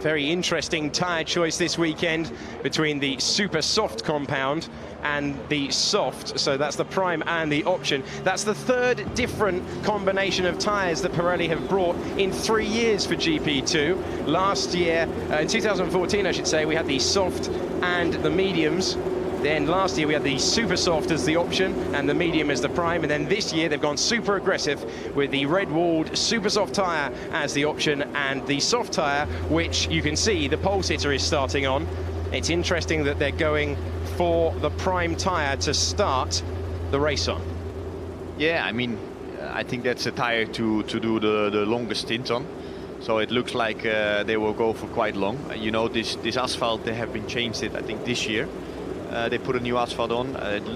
Very interesting tyre choice this weekend between the super soft compound and the soft. So that's the prime and the option. That's the third different combination of tyres that Pirelli have brought in 3 years for GP2. Last year, in 2014, I should say, we had the soft and the mediums. Then last year we had the super soft as the option and the medium as the prime, and then this year they've gone super aggressive with the red-walled super soft tyre as the option and the soft tyre, which you can see the pole sitter is starting on. It's interesting that they're going for the prime tyre to start the race on. Yeah, I mean, I think that's a tyre to do the longest stint on. So it looks like they will go for quite long. You know, this asphalt, they have been changed it, I think, this year. They put a new asphalt on.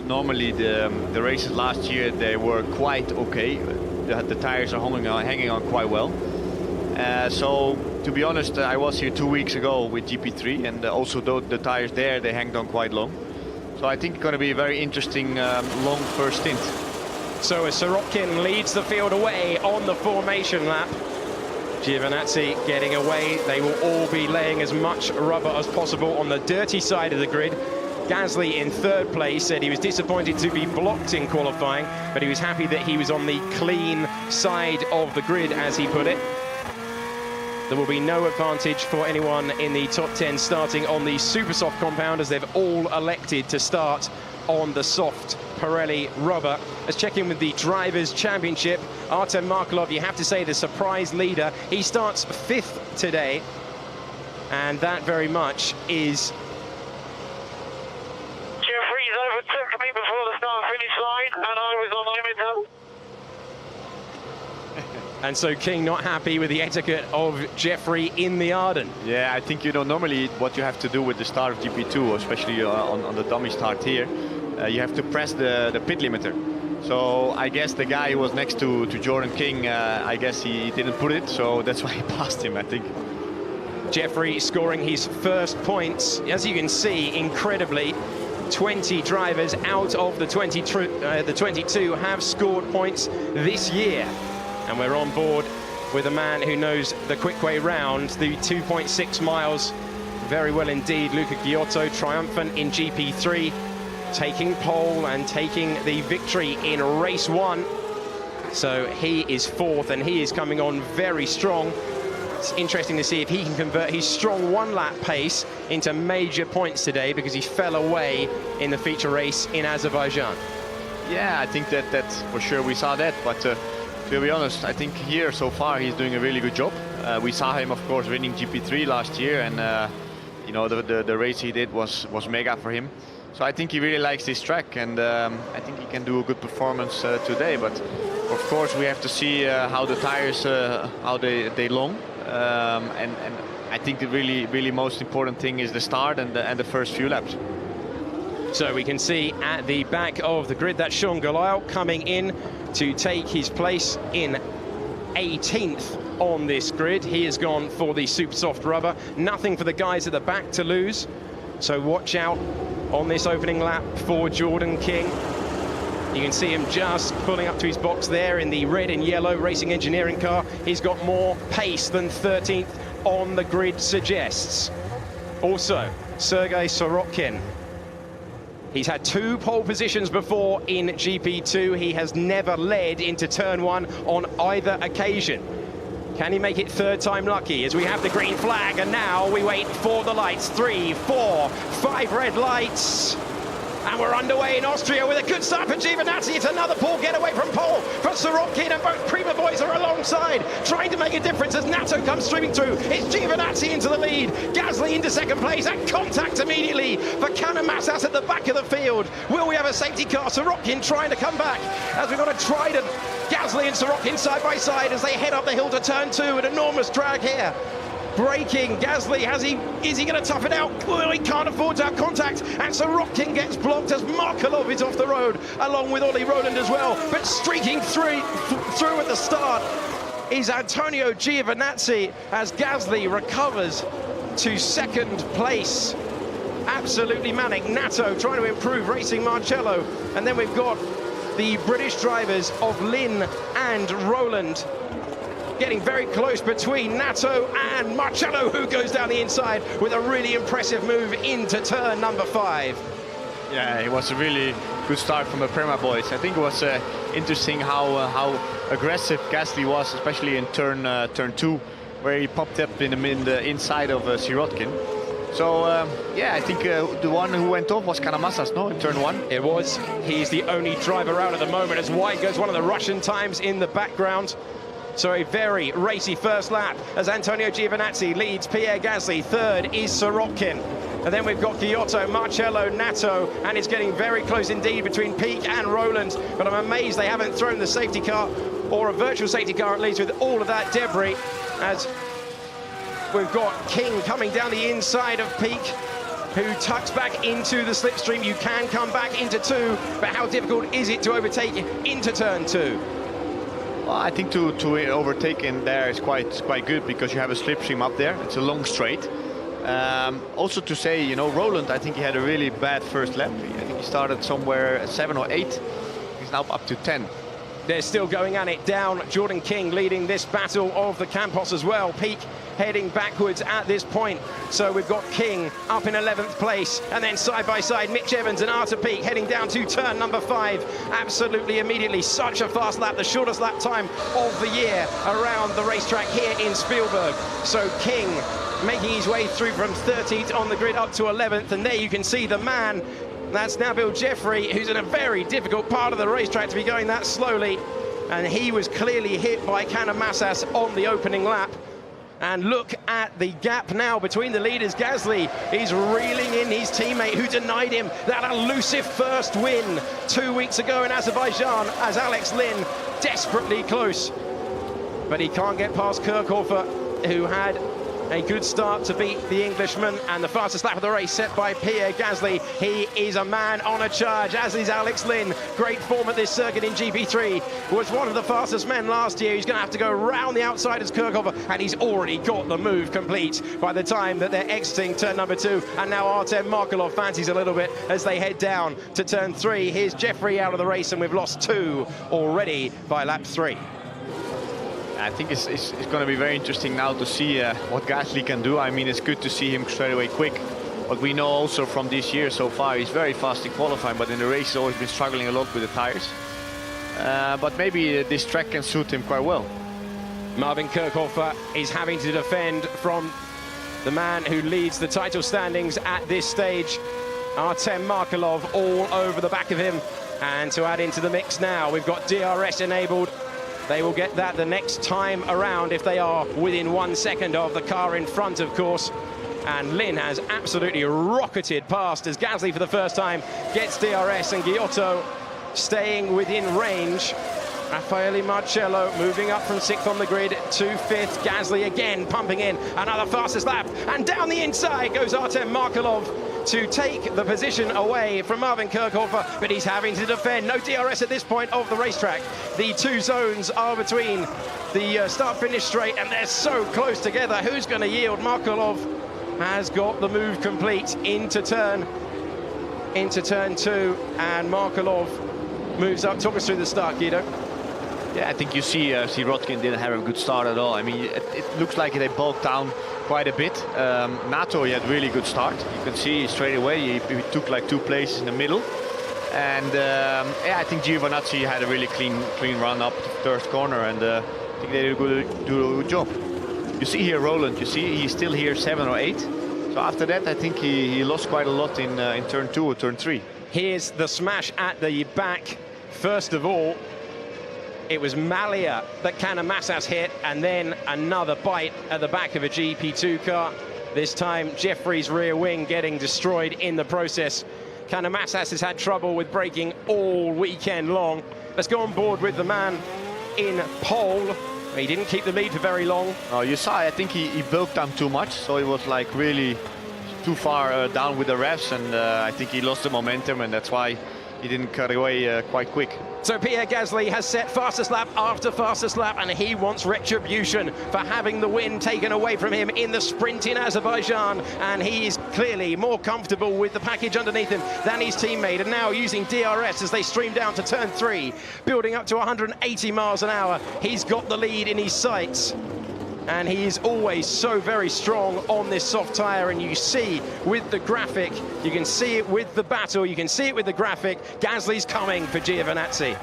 Normally the races last year, they were quite okay. The tires are hanging on quite well. So to be honest, I was here 2 weeks ago with GP3, and also the tires there, they hanged on quite long. So I think it's going to be a very interesting long first stint. So as Sorokin leads the field away on the formation lap, Giovinazzi getting away. They will all be laying as much rubber as possible on the dirty side of the grid. Gasly in third place said he was disappointed to be blocked in qualifying, but he was happy that he was on the clean side of the grid, as he put it. There will be no advantage for anyone in the top 10 starting on the super soft compound, as they've all elected to start on the soft Pirelli rubber. Let's check in with the Drivers' Championship. Artem Markelov, you have to say, the surprise leader. He starts 5th today, and that very much is... overtook me before the start-finish line, and I was on limiter. And so King not happy with the etiquette of Jeffrey in the Arden. Yeah, I think, you know, normally what you have to do with the start of GP2, especially on the dummy start here, you have to press the pit limiter. So I guess the guy who was next to Jordan King, I guess he didn't put it, so that's why he passed him, I think. Jeffrey scoring his first points. As you can see, incredibly, 20 drivers out of the 22 have scored points this year. And we're on board with a man who knows the quick way round, the 2.6 miles very well indeed. Luca Giotto, triumphant in GP3, taking pole and taking the victory in race 1. So he is 4th, and he is coming on very strong. It's interesting to see if he can convert his strong one-lap pace into major points today, because he fell away in the feature race in Azerbaijan. Yeah, I think that for sure we saw that, but to be honest, I think here so far he's doing a really good job. We saw him, of course, winning GP3 last year, and you know, the race he did was mega for him. So I think he really likes this track, and I think he can do a good performance today. But of course we have to see how the tires how they long. And I think the really most important thing is the start and the first few laps. So we can see at the back of the grid that Sean Gelael coming in to take his place in 18th on this grid. He has gone for the super soft rubber. Nothing for the guys at the back to lose. So watch out on this opening lap for Jordan King. You can see him just pulling up to his box there in the red and yellow Racing Engineering car. He's got more pace than 13th on the grid suggests. Also, Sergei Sorokin. He's had 2 pole positions before in GP2. He has never led into turn 1 on either occasion. Can he make it third time lucky, as we have the green flag, and now we wait for the lights. 3, 4, 5 red lights. And we're underway in Austria with a good start for Giovinazzi. It's another poor getaway from pole for Sorokin, and both Prima boys are alongside, trying to make a difference as Nato comes streaming through. It's Giovinazzi into the lead, Gasly into second place, and contact immediately for Kanemassas at the back of the field. Will we have a safety car? Sorokin trying to come back, as we've got a Trident. Gasly and Sorokin side by side as they head up the hill to turn 2. An enormous drag here. Braking, Gasly, is he going to tough it out? Well, he can't afford to have contact, and Sorokin gets blocked as Markelov is off the road, along with Ollie Rowland as well. But streaking through at the start is Antonio Giovinazzi, as Gasly recovers to second place. Absolutely manic. Nato trying to improve, racing Marcello, and then we've got the British drivers of Lynn and Rowland getting very close between Nato and Marcello, who goes down the inside with a really impressive move into turn number 5. Yeah, it was a really good start from the Prema boys. I think it was interesting how aggressive Gasly was, especially in turn 2, where he popped up in the inside of Sirotkin. So yeah, I think the one who went off was Kanamassas, no, in turn 1. It was. He's the only driver out at the moment as wide goes one of the Russian times in the background. So a very racy first lap as Antonio Giovinazzi leads Pierre Gasly. Third is Sirotkin. And then we've got Giotto, Marcello, Nato, and it's getting very close indeed between Peak and Roland. But I'm amazed they haven't thrown the safety car, or a virtual safety car at least, with all of that debris, as we've got King coming down the inside of Peak, who tucks back into the slipstream. You can come back into 2, but how difficult is it to overtake into turn 2? Well, I think to overtake in there is quite good, because you have a slipstream up there. It's a long straight. Also to say, you know, Roland, I think he had a really bad first lap. I think he started somewhere at 7 or 8. He's now up to 10. They're still going at it down. Jordan King leading this battle of the Campos as well. Peak heading backwards at this point. So we've got King up in 11th place, and then side by side Mitch Evans and Arthur Peak heading down to turn number 5 absolutely immediately. Such a fast lap, the shortest lap time of the year around the racetrack here in Spielberg. So King making his way through from 13th on the grid up to 11th, and there you can see the man. That's Nabil Jeffrey, who's in a very difficult part of the racetrack to be going that slowly, and he was clearly hit by Kanamassas on the opening lap. And look at the gap now between the leaders. Gasly is reeling in his teammate who denied him that elusive first win 2 weeks ago in Azerbaijan, as Alex Lynn desperately close. But he can't get past Kirchhofer, who had a good start to beat the Englishman, and the fastest lap of the race set by Pierre Gasly. He is a man on a charge, as is Alex Lynn. Great form at this circuit in GP3. Was one of the fastest men last year. He's going to have to go round the outside as Kirchhofer, and he's already got the move complete by the time that they're exiting turn number 2. And now Artem Markelov fancies a little bit as they head down to turn 3. Here's Jeffrey out of the race, and we've lost 2 already by lap 3. I think it's going to be very interesting now to see what Gasly can do. I mean, it's good to see him straight away quick. But we know also from this year so far, he's very fast in qualifying, but in the race he's always been struggling a lot with the tires. But maybe this track can suit him quite well. Marvin Kirchhofer is having to defend from the man who leads the title standings at this stage. Artem Markelov all over the back of him. And to add into the mix now, we've got DRS enabled. They will get that the next time around if they are within 1 second of the car in front, of course. And Lynn has absolutely rocketed past as Gasly for the first time gets DRS, and Giotto staying within range. Raffaele Marcello moving up from 6th on the grid to 5th. Gasly again pumping in another fastest lap, and down the inside goes Artem Markelov to take the position away from Marvin Kirchhofer, but he's having to defend. No DRS at this point of the racetrack. The 2 zones are between the start-finish straight, and they're so close together. Who's going to yield? Markelov has got the move complete into turn 2, and Markelov moves up. Talk us through the start, Guido. Yeah, I think you see Sirotkin didn't have a good start at all. I mean, it looks like they bulked down quite a bit. Nato, he had a really good start. You can see straight away he took like 2 places in the middle. And yeah, I think Giovinazzi had a really clean run up the 3rd corner, and I think they did a good job. You see here Roland, you see he's still here 7 or 8. So after that, I think he lost quite a lot in turn 2 or turn 3. Here's the smash at the back. First of all, it was Malia that Kanamassas hit, and then another bite at the back of a GP2 car. This time, Jeffrey's rear wing getting destroyed in the process. Kanamassas has had trouble with braking all weekend long. Let's go on board with the man in pole. He didn't keep the lead for very long. Oh, you saw, I think he bulked down too much, so he was like really too far down with the revs, and I think he lost the momentum, and that's why he didn't cut away quite quick. So Pierre Gasly has set fastest lap after fastest lap, and he wants retribution for having the win taken away from him in the sprint in Azerbaijan, and he is clearly more comfortable with the package underneath him than his teammate, and now using DRS as they stream down to turn 3, building up to 180 miles an hour. He's got the lead in his sights, and he is always so very strong on this soft tyre, and you see with the graphic, you can see it with the battle, you can see it with the graphic, Gasly's coming for Giovinazzi.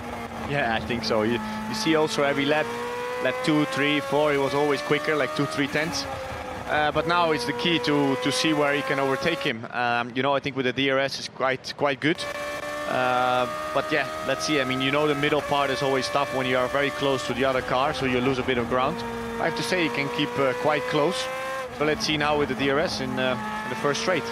Yeah, I think so. You see also every lap 2, 3, 4, he was always quicker, like 2-3 tenths. But now it's the key to see where he can overtake him. You know, I think with the DRS is quite good. But yeah, let's see. I mean, you know, the middle part is always tough when you are very close to the other car, so you lose a bit of ground. I have to say he can keep quite close. So let's see now with the DRS in the first straight.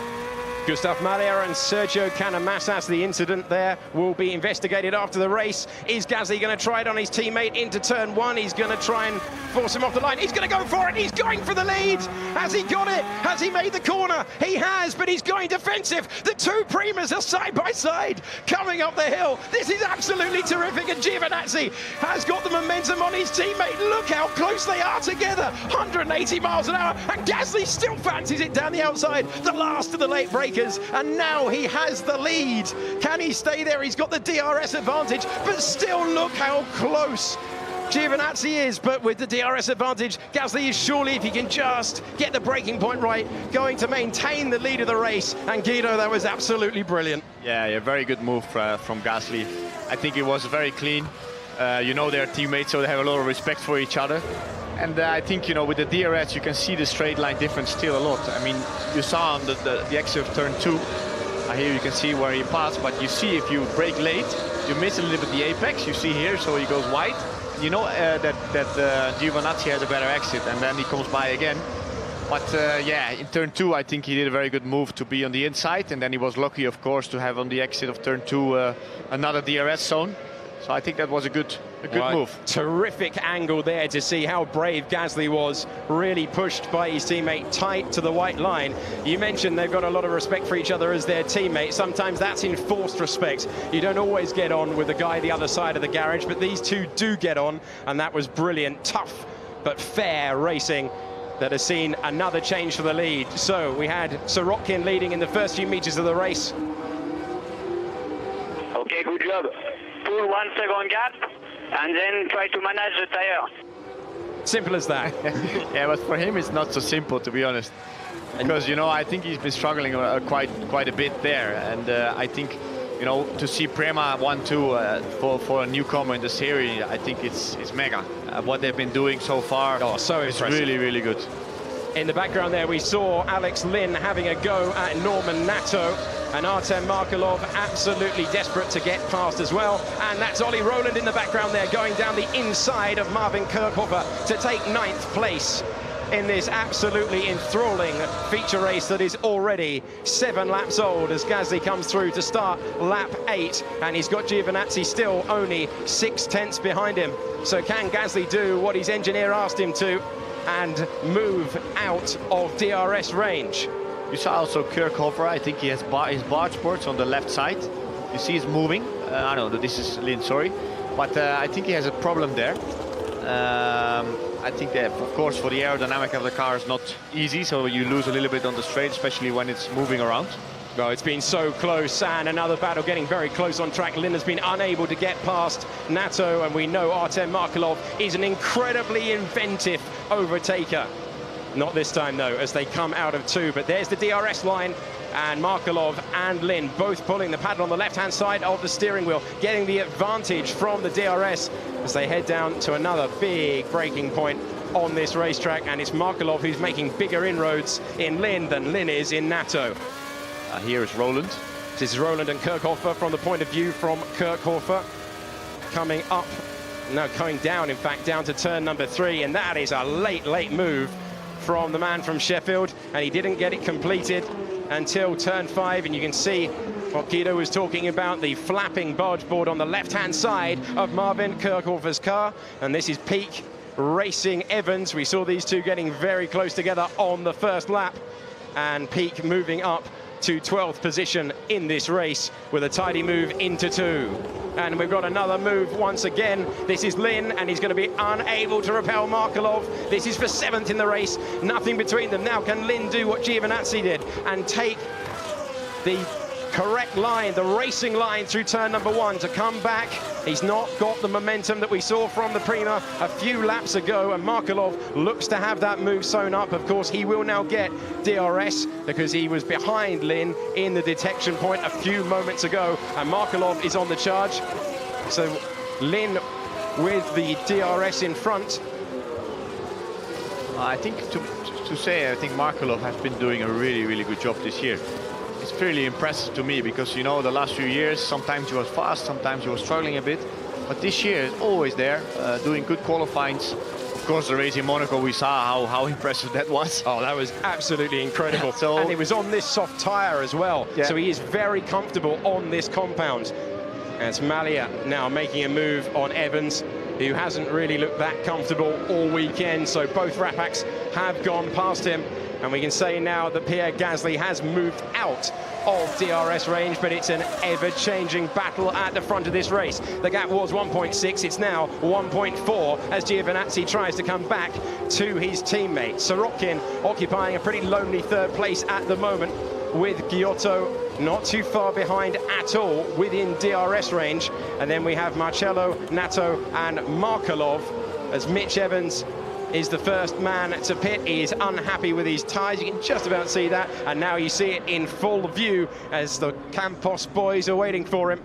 Gustav Mahler and Sergio Canamassas, the incident there will be investigated after the race. Is Gasly going to try it on his teammate into turn 1? He's going to try and force him off the line. He's going to go for it. He's going for the lead. Has he got it? Has he made the corner? He has, but he's going defensive. The two Primas are side by side coming up the hill. This is absolutely terrific, and Giovinazzi has got the momentum on his teammate. Look how close they are together. 180 miles an hour, and Gasly still fancies it down the outside. The last of the late break. And now he has the lead. Can he stay there? He's got the DRS advantage, but still look how close Giovinazzi is. But with the DRS advantage, Gasly is surely, if he can just get the braking point right, going to maintain the lead of the race. And Guido, that was absolutely brilliant. Yeah, very good move from Gasly. I think it was very clean. You know, they're teammates, so they have a lot of respect for each other. And I think, you know, with the DRS, you can see the straight line difference still a lot. I mean, you saw on the exit of turn 2, here you can see where he passed, but you see if you brake late, you miss a little bit the apex. You see here, so he goes wide. You know that Giovinazzi has a better exit, and then he comes by again. But yeah, in turn 2, I think he did a very good move to be on the inside, and then he was lucky, of course, to have on the exit of turn 2 another DRS zone. So I think that was a good move. Terrific angle there to see how brave Gasly was, really pushed by his teammate tight to the white line. You mentioned they've got a lot of respect for each other as their teammates. Sometimes that's enforced respect. You don't always get on with the guy the other side of the garage, but these two do get on, and that was brilliant, tough but fair racing that has seen another change for the lead. So we had Sorokin leading in the first few meters of the race. Okay, good job. Pull 1 second gap and then try to manage the tire. Simple as that. Yeah, but for him it's not so simple, to be honest, because, you know, I think he's been struggling quite a bit there, and I think, you know, to see Prema 1-2 for a newcomer in the series, I think it's mega. What they've been doing so far, so is impressive. really good. In the background there, we saw Alex Lynn having a go at Norman Nato, and Artem Markelov absolutely desperate to get past as well. And that's Ollie Rowland in the background there, going down the inside of Marvin Kirchhofer to take 9th place in this absolutely enthralling feature race that is already 7 laps old as Gasly comes through to start lap 8, and he's got Giovinazzi still only 6 tenths behind him. So can Gasly do what his engineer asked him to and move out of DRS range? You saw also Kirchhofer, I think he has his barge ports on the left side. You see he's moving. I don't know, this is Lynn, sorry. But I think he has a problem there. I think that, of course, for the aerodynamic of the car is not easy, so you lose a little bit on the straight, especially when it's moving around. Well, it's been so close, and another battle getting very close on track. Lynn has been unable to get past Nato, and we know Artem Markelov is an incredibly inventive overtaker. Not this time, though, as they come out of 2. But there's the DRS line, and Markelov and Lynn both pulling the paddle on the left-hand side of the steering wheel, getting the advantage from the DRS as they head down to another big braking point on this racetrack. And it's Markelov who's making bigger inroads in Lynn than Lynn is in Nato. Here is Rowland. This is Rowland and Kirchhofer from the point of view from Kirchhofer. Coming up, no, going down, in fact, down to turn number 3. And that is a late move from the man from Sheffield. And he didn't get it completed until turn 5. And you can see what Guido was talking about, the flapping barge board on the left-hand side of Marvin Kirchhofer's car. And this is Peak racing Evans. We saw these two getting very close together on the first lap. And Peak moving up to 12th position in this race with a tidy move into 2. And we've got another move once again. This is Lin, and he's going to be unable to repel Markelov. This is for 7th in the race. Nothing between them. Now can Lin do what Giovinazzi did and take the correct line, the racing line through turn number 1 to come back? He's not got the momentum that we saw from the Prima a few laps ago, and Markelov looks to have that move sewn up. Of course, he will now get DRS because he was behind Lin in the detection point a few moments ago, and Markelov is on the charge. So Lin with the DRS in front. I think to say, I think Markelov has been doing a really good job this year. It's fairly impressive to me because, you know, the last few years, sometimes he was fast, sometimes he was struggling a bit. But this year is always there, doing good qualifyings. Of course, the race in Monaco, we saw how impressive that was. Oh, that was absolutely incredible. So, and it was on this soft tyre as well. Yeah. So he is very comfortable on this compound. As Malia now making a move on Evans, who hasn't really looked that comfortable all weekend. So both Rapaks have gone past him. And we can say now that Pierre Gasly has moved out of DRS range, but it's an ever-changing battle at the front of this race. The gap was 1.6, it's now 1.4 as Giovinazzi tries to come back to his teammate. Sorokin occupying a pretty lonely 3rd place at the moment, with Giotto not too far behind at all, within DRS range. And then we have Marcello, Nato and Markelov as Mitch Evans is the first man to pit. He is unhappy with his tyres. You can just about see that. And now you see it in full view as the Campos boys are waiting for him.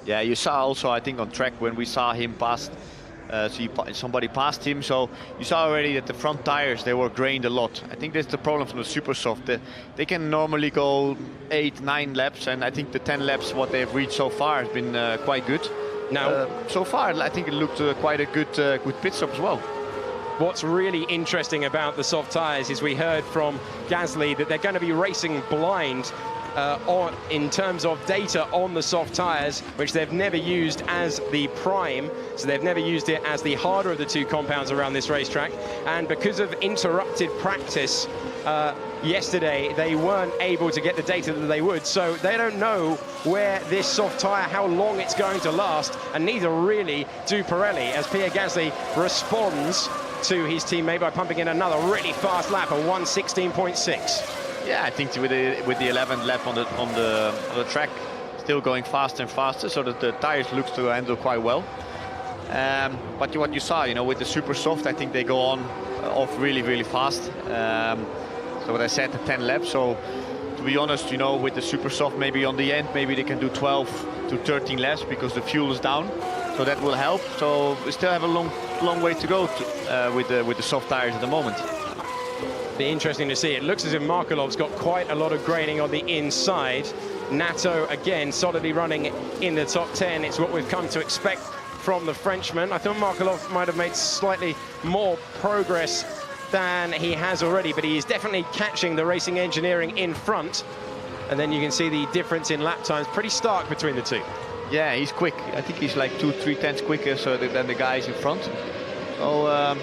Yeah, you saw also, I think, on track when we saw him pass, somebody passed him. So you saw already that the front tires, they were grained a lot. I think that's the problem from the super soft. They can normally go 8-9 laps. And I think the 10 laps, what they've reached so far has been quite good. Now, so far, I think it looked quite a good pit stop as well. What's really interesting about the soft tyres is we heard from Gasly that they're going to be racing blind in terms of data on the soft tyres, which they've never used as the prime, so they've never used it as the harder of the 2 compounds around this racetrack. And because of interrupted practice yesterday, they weren't able to get the data that they would, so they don't know where this soft tyre, how long it's going to last, and neither really do Pirelli, as Pierre Gasly responds to his teammate by pumping in another really fast lap, a 1:16.6. Yeah, I think with the 11th lap on the track, still going faster and faster, so that the tires looks to handle quite well. But what you saw, you know, with the super soft, I think they go off really fast. So what I said, the 10 laps. So to be honest, you know, with the super soft, maybe on the end, maybe they can do 12 to 13 laps because the fuel is down. So that will help. So we still have a long way to go with the soft tires at the moment. Be interesting to see. It looks as if Markelov's got quite a lot of graining on the inside. Nato again solidly running in the top 10. It's what we've come to expect from the Frenchman. I thought Markelov might have made slightly more progress than he has already, but he is definitely catching the Racing Engineering in front. And then you can see the difference in lap times, pretty stark between the 2. Yeah, he's quick. I think he's like 2-3 tenths quicker than the guys in front. So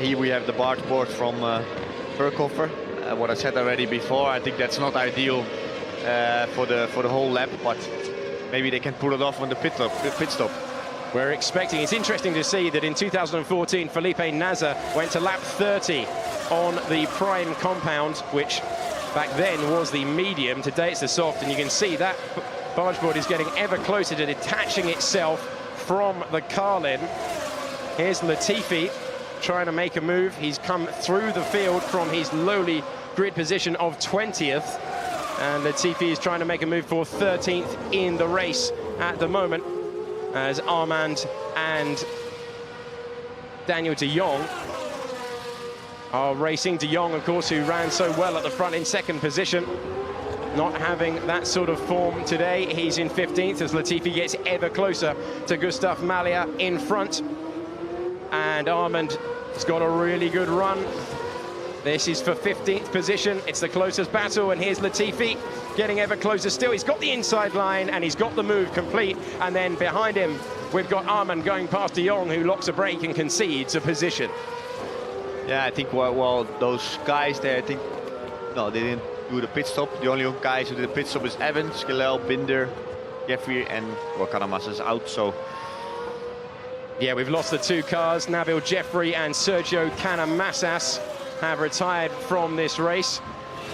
here we have the bar board from Verkoffer. What I said already before, I think that's not ideal for the whole lap, but maybe they can pull it off on the pit stop. We're expecting, it's interesting to see that in 2014, Felipe Nasr went to lap 30 on the prime compound, which back then was the medium. Today it's the soft, and you can see that bargeboard is getting ever closer to detaching itself from the Carlin. Here's Latifi trying to make a move. He's come through the field from his lowly grid position of 20th. And Latifi is trying to make a move for 13th in the race at the moment, as Armand and Daniel de Jong are racing. De Jong, of course, who ran so well at the front in 2nd position, not having that sort of form today. He's in 15th as Latifi gets ever closer to Gustav Malia in front. And Armand has got a really good run. This is for 15th position. It's the closest battle, and here's Latifi getting ever closer still. He's got the inside line, and he's got the move complete. And then behind him, we've got Armand going past de Jong, who locks a brake and concedes a position. Yeah, I think well those guys there, I think, no, they didn't do the pit stop. The only guys who did the pit stop is Evans, Gilel, Binder, Jeffrey, and Karamas is out. So yeah, we've lost the two cars. Nabil Jeffrey and Sergio Canamasas have retired from this race,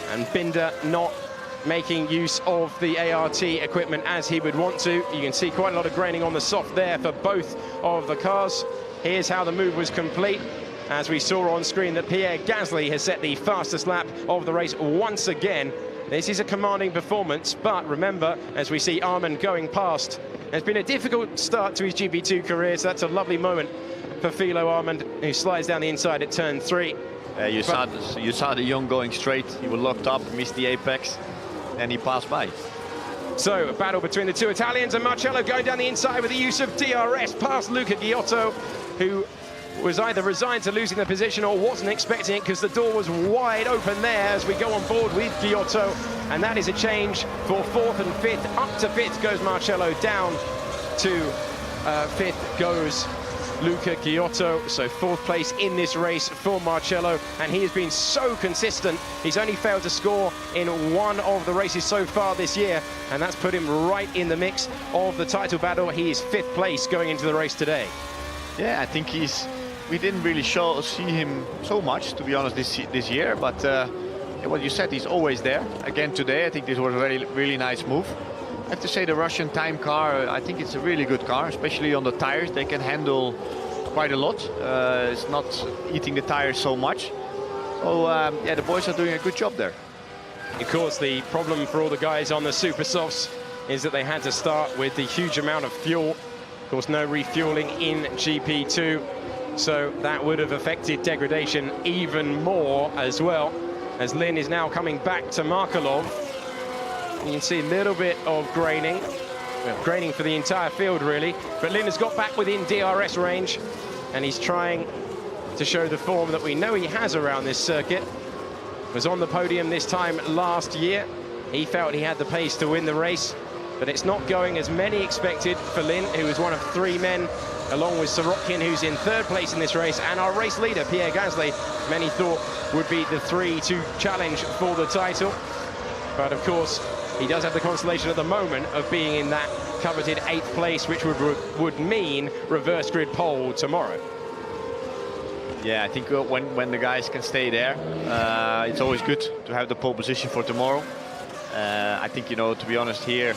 and Binder not making use of the ART equipment as he would want to. You can see quite a lot of graining on the soft there for both of the cars. Here's how the move was complete. As we saw on screen, that Pierre Gasly has set the fastest lap of the race once again. This is a commanding performance, but remember, as we see Armand going past, it's been a difficult start to his GP2 career, so that's a lovely moment for Philo Armand, who slides down the inside at turn 3. You saw the young going straight. He was locked up, missed the apex, and he passed by. So, a battle between the two Italians, and Marcello going down the inside with the use of DRS past Luca Giotto, who was either resigned to losing the position or wasn't expecting it, because the door was wide open there as we go on board with Giotto. And that is a change for 4th and 5th. Up to 5th goes Marcello, down to 5th goes Luca Giotto. So 4th place in this race for Marcello, and he has been so consistent. He's only failed to score in one of the races so far this year, and that's put him right in the mix of the title battle. He is 5th place going into the race today. Yeah, I think we didn't really see him so much, to be honest, this year, but what you said, he's always there. Again today, I think this was a really nice move. I have to say the Russian time car, I think it's a really good car, especially on the tires. They can handle quite a lot. It's not eating the tires so much. So yeah, the boys are doing a good job there. Of course, the problem for all the guys on the Super Softs is that they had to start with the huge amount of fuel. Of course, no refueling in GP2, so that would have affected degradation even more as well, as Lin is now coming back to Markelov. You can see a little bit of graining, graining for the entire field really, but Lin has got back within DRS range, and he's trying to show the form that we know he has around this circuit. Was on the podium this time last year. He felt he had the pace to win the race, but it's not going as many expected for Lin, who is one of 3 men, along with Sorokin, who's in 3rd place in this race, and our race leader, Pierre Gasly, many thought would be the 3 to challenge for the title. But of course, he does have the consolation at the moment of being in that coveted 8th place, which would mean reverse grid pole tomorrow. Yeah, I think when the guys can stay there, it's always good to have the pole position for tomorrow. I think, you know, to be honest here,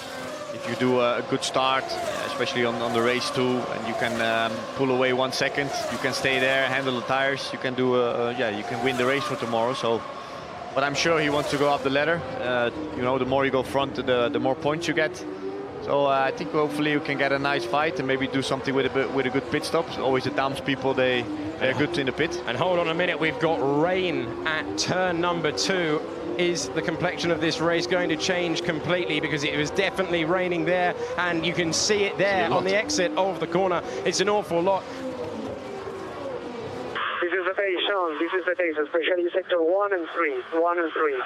if you do a good start, especially on the race 2, and you can pull away 1 second, you can stay there, handle the tires, you can do yeah, you can win the race for tomorrow. So, but I'm sure he wants to go up the ladder. You know, the more you go front, the more points you get. So I think hopefully you can get a nice fight and maybe do something with a good pit stop. Always the Dams people, they're good in the pit. And hold on a minute, we've got rain at turn number 2. Is the complexion of this race going to change completely? Because it was definitely raining there, and you can see it there on the exit of the corner. It's an awful lot. This is the pace, Sean. This is the pace, especially sector 1 and 3. 1 and 3.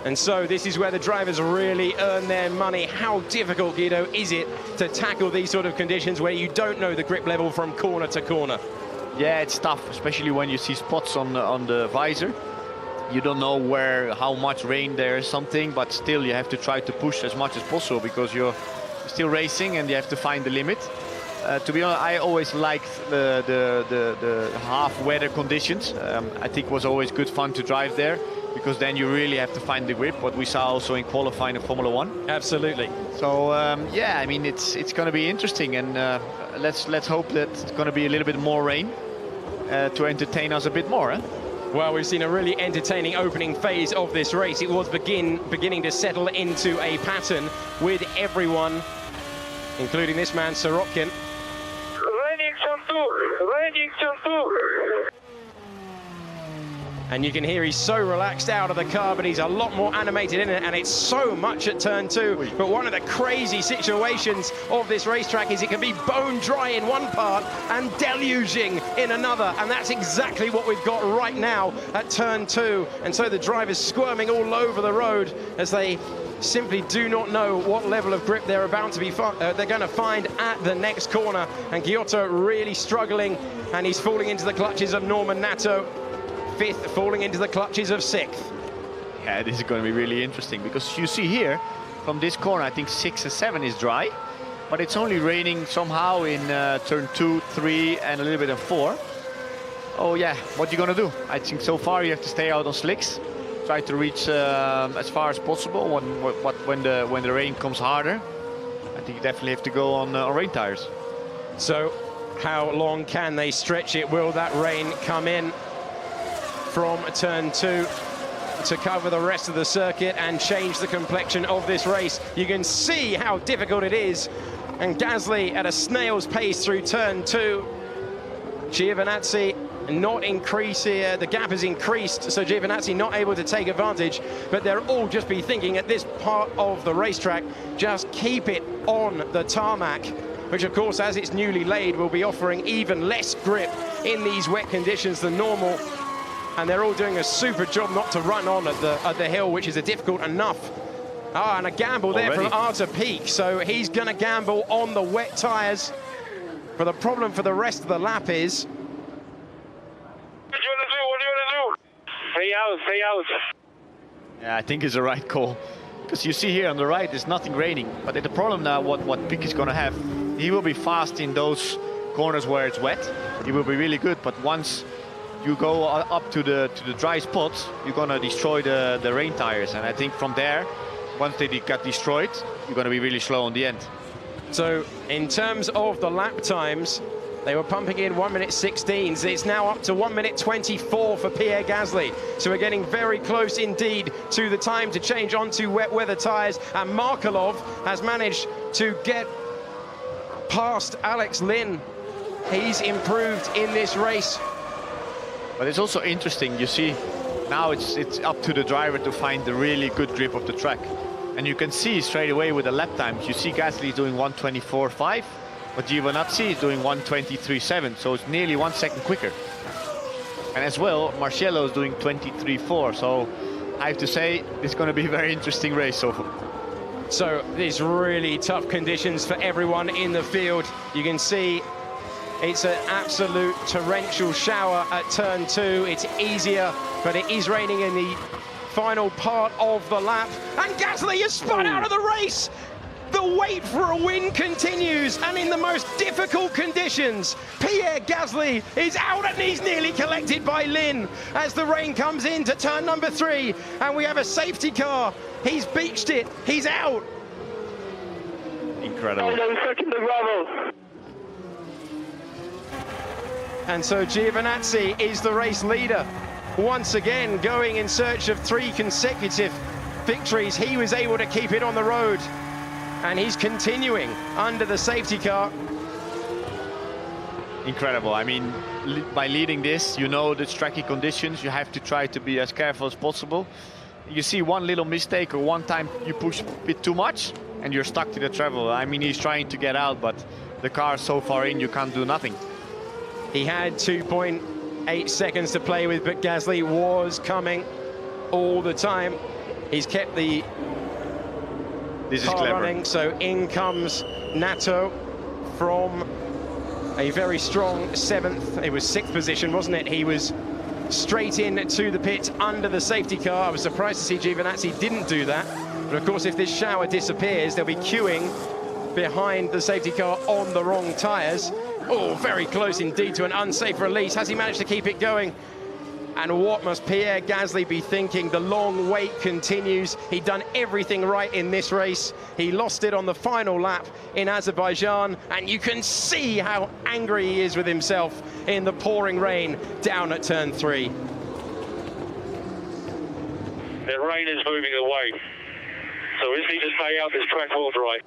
And so this is where the drivers really earn their money. How difficult, Guido, is it to tackle these sort of conditions where you don't know the grip level from corner to corner? Yeah, it's tough, especially when you see spots on the visor. You don't know how much rain there is, something, but still you have to try to push as much as possible because you're still racing and you have to find the limit. To be honest, I always liked the half weather conditions. I think it was always good fun to drive there, because then you really have to find the grip, what we saw also in qualifying in Formula 1. Absolutely. So yeah, I mean, it's going to be interesting, and let's hope that it's going to be a little bit more rain to entertain us a bit more. Well, we've seen a really entertaining opening phase of this race. It was beginning to settle into a pattern with everyone, including this man, Sorokin. Ready, turn 2. And you can hear he's so relaxed out of the car, but he's a lot more animated in it, and it's so much at turn 2. But one of the crazy situations of this racetrack is it can be bone dry in one part and deluging in another, and that's exactly what we've got right now at turn 2. And so the drivers squirming all over the road as they simply do not know what level of grip they're about to be they're going to find at the next corner. And Giotto really struggling, and he's falling into the clutches of Norman Nato. 5th, falling into the clutches of 6th. Yeah, this is going to be really interesting, because you see here, from this corner, I think 6 and 7 is dry, but it's only raining somehow in turn 2, 3, and a little bit of 4. Oh yeah, what you gonna do? I think so far you have to stay out on slicks, try to reach as far as possible. When the rain comes harder, I think you definitely have to go on rain tires. So how long can they stretch it? Will that rain come in from turn 2 to cover the rest of the circuit and change the complexion of this race? You can see how difficult it is, and Gasly at a snail's pace through turn 2. Giovinazzi not increasing, the gap has increased, so Giovinazzi not able to take advantage, but they'll all just be thinking at this part of the racetrack, just keep it on the tarmac, which of course, as it's newly laid, will be offering even less grip in these wet conditions than normal. And they're all doing a super job not to run on at the hill, which is a difficult enough. Ah, and a gamble there from Arthur Peak, so he's gonna gamble on the wet tires. But the problem for the rest of the lap is, What do you want to do? Stay out. Yeah, I think it's the right call, because you see here on the right, there's nothing raining. But the problem now, what Pick is going to have, he will be fast in those corners where it's wet. He will be really good, but once you go up to the dry spots, you're going to destroy the rain tires. And I think from there, once they got destroyed, you're going to be really slow on the end. so in terms of the lap times, they were pumping in 1 minute 16. So it's now up to 1 minute 24 for Pierre Gasly. So we're getting very close indeed to the time to change onto wet weather tyres. And Markelov has managed to get past Alex Lynn. He's improved in this race. But it's also interesting, you see, now it's up to the driver to find the really good grip of the track. And you can see straight away with the lap times, you see Gasly doing 1:24.5. But Giovinazzi is doing 1:23.7, so it's nearly 1 second quicker. And as well, Marciello is doing 23.4, so I have to say, it's going to be a very interesting race so far. So these really tough conditions for everyone in the field. You can see it's an absolute torrential shower at turn 2. It's easier, but it is raining in the final part of the lap. And Gasly has spun out of the race! The wait for a win continues, and in the most difficult conditions, Pierre Gasly is out and he's nearly collected by Lynn as the rain comes into turn number 3, and we have a safety car. He's beached it, he's out. Incredible. Stuck in the gravel. And so Giovinazzi is the race leader. Once again, going in search of 3 consecutive victories. He was able to keep it on the road. And he's continuing under the safety car. Incredible. I mean, by leading this, you know the tracky conditions. You have to try to be as careful as possible. You see one little mistake or one time you push a bit too much and you're stuck to the travel. I mean, he's trying to get out, but the car's so far in, you can't do nothing. He had 2.8 seconds to play with, but Gasly was coming all the time. He's kept the This is car clever. running, so in comes Nato from a very strong 7th. It was 6th position, wasn't it? He was straight in to the pit under the safety car. I was surprised to see Giovinazzi didn't do that. But of course, if this shower disappears, they'll be queuing behind the safety car on the wrong tyres. Oh, very close indeed to an unsafe release. Has he managed to keep it going? And what must Pierre Gasly be thinking? The long wait continues. He'd done everything right in this race. He lost it on the final lap in Azerbaijan, and you can see how angry he is with himself in the pouring rain down at turn 3. The rain is moving away. So is he to stay out, this track will dry.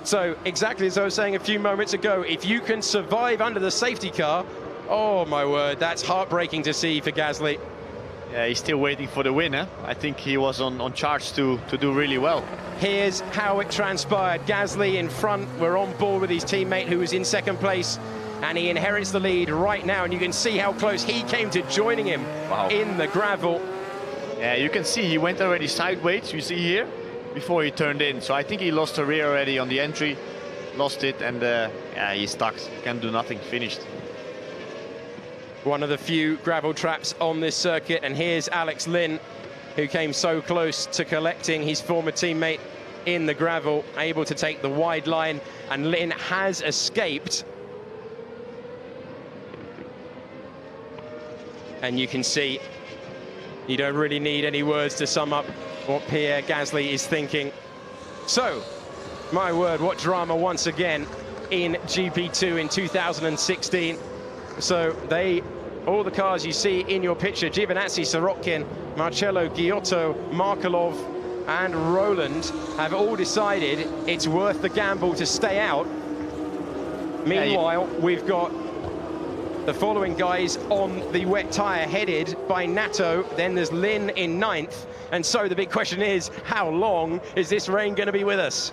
So exactly as I was saying a few moments ago, if you can survive under the safety car, oh my word, that's heartbreaking to see for Gasly. Yeah, he's still waiting for the winner. I think he was on charge to do really well. Here's how it transpired. Gasly in front, we're on board with his teammate who was in 2nd place, and he inherits the lead right now, and you can see how close he came to joining him in the gravel. Yeah, you can see he went already sideways, you see here, before he turned in. So I think he lost the rear already on the entry, lost it, and yeah, he's stuck. He can't do nothing, finished. One of the few gravel traps on this circuit, and here's Alex Lynn who came so close to collecting his former teammate in the gravel, able to take the wide line, and Lynn has escaped. And you can see, you don't really need any words to sum up what Pierre Gasly is thinking. So, my word, what drama once again in GP2 in 2016. So all the cars you see in your picture, Giovinazzi, Sorokin, Marcello, Giotto, Markelov and Roland, have all decided it's worth the gamble to stay out. Meanwhile, we've got the following guys on the wet tyre, headed by Nato. Then there's Lynn in 9th. And so the big question is, how long is this rain going to be with us?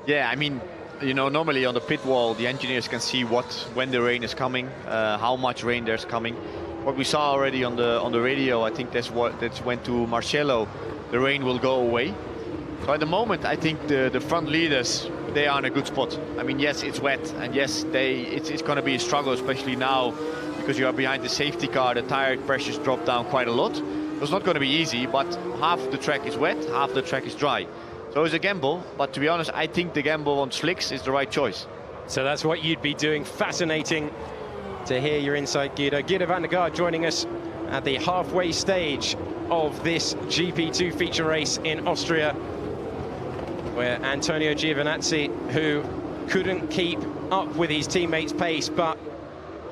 Yeah, I mean, you know, normally on the pit wall, the engineers can see when the rain is coming, how much rain there's coming. What we saw already on the radio, I think that went to Marcello. The rain will go away. So at the moment, I think the front leaders, they are in a good spot. I mean, yes, it's wet, and yes, it's going to be a struggle, especially now because you are behind the safety car. The tire pressures drop down quite a lot. It's not going to be easy, but half the track is wet, half the track is dry. So it's a gamble, but to be honest, I think the gamble on slicks is the right choice. So that's what you'd be doing. Fascinating to hear your insight, Guido. Guido van der Garde joining us at the halfway stage of this GP2 feature race in Austria, where Antonio Giovinazzi, who couldn't keep up with his teammates' pace, but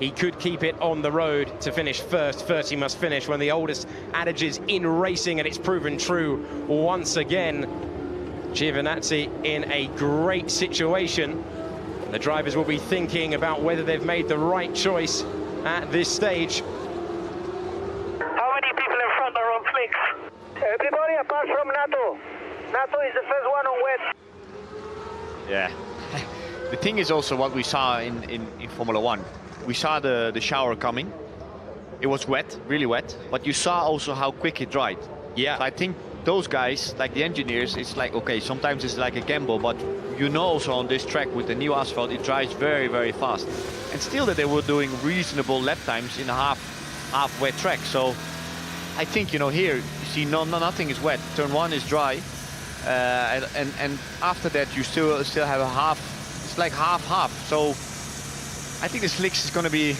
he could keep it on the road to finish first. First he must finish, one of the oldest adages in racing, and it's proven true once again. Giovinazzi in a great situation. The drivers will be thinking about whether they've made the right choice at this stage. How many people in front are on slicks? Everybody apart from Nato. Nato is the first one on wet. Yeah. The thing is also what we saw in Formula 1. We saw the shower coming. It was wet, really wet, but you saw also how quick it dried. Yeah. So I think those guys, like the engineers, it's like, okay, sometimes it's like a gamble, but you know also on this track with the new asphalt, it dries very, very fast. And still that they were doing reasonable lap times in a half wet track. So I think, you know, here, you see nothing is wet. Turn 1 is dry. And after that, you still have a half, it's like half. So I think the slicks is going to be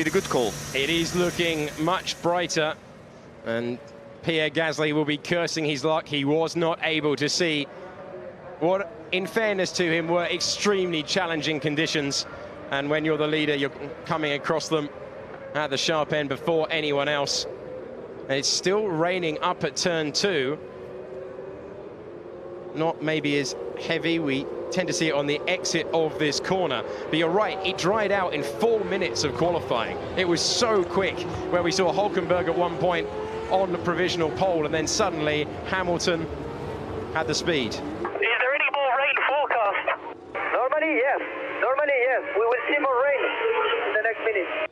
the good call. It is looking much brighter, and Pierre Gasly will be cursing his luck. He was not able to see what, in fairness to him, were extremely challenging conditions. And when you're the leader, you're coming across them at the sharp end before anyone else. And it's still raining up at turn 2. Not maybe as heavy. We tend to see it on the exit of this corner. But you're right, it dried out in 4 minutes of qualifying. It was so quick, where we saw Hülkenberg at one point on the provisional pole, and then suddenly Hamilton had the speed. Is there any more rain forecast? Normally, yes. We will see more rain in the next minute.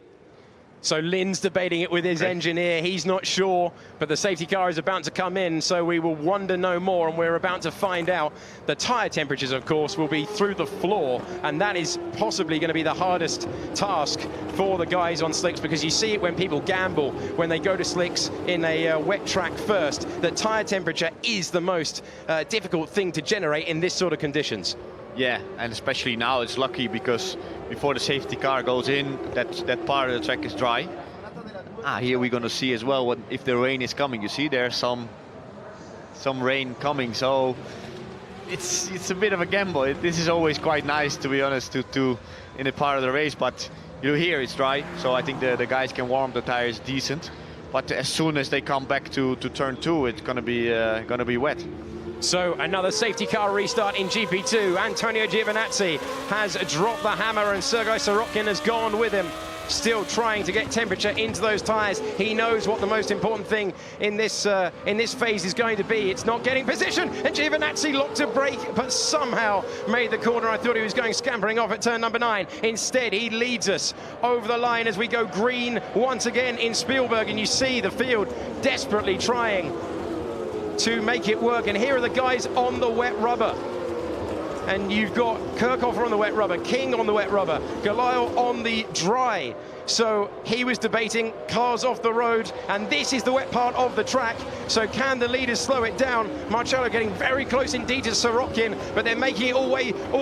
So Lynn's debating it with his engineer. He's not sure, but the safety car is about to come in, so we will wonder no more, and we're about to find out. The tyre temperatures, of course, will be through the floor, and that is possibly going to be the hardest task for the guys on slicks, because you see it when people gamble, when they go to slicks in a wet track first, that tyre temperature is the most difficult thing to generate in this sort of conditions. Yeah, and especially now it's lucky because before the safety car goes in, that part of the track is dry. Here we're going to see as well if the rain is coming. You see there's some rain coming, so it's a bit of a gamble. This is always quite nice, to be honest, to in a part of the race, but you hear it's dry, so I think the guys can warm the tires decent. But as soon as they come back to turn 2, it's going to be wet. So another safety car restart in GP2. Antonio Giovinazzi has dropped the hammer, and Sergei Sorokin has gone with him, still trying to get temperature into those tyres. He knows what the most important thing in this phase is going to be. It's not getting position, and Giovinazzi locked a brake, but somehow made the corner. I thought he was going scampering off at turn number 9. Instead, he leads us over the line as we go green once again in Spielberg, and you see the field desperately trying to make it work. And here are the guys on the wet rubber. and you've got Kirchhofer on the wet rubber, King on the wet rubber, Galail on the dry. So he was debating cars off the road, and this is the wet part of the track. So can the leaders slow it down? Marcello getting very close indeed to Sorokin, but they're making it all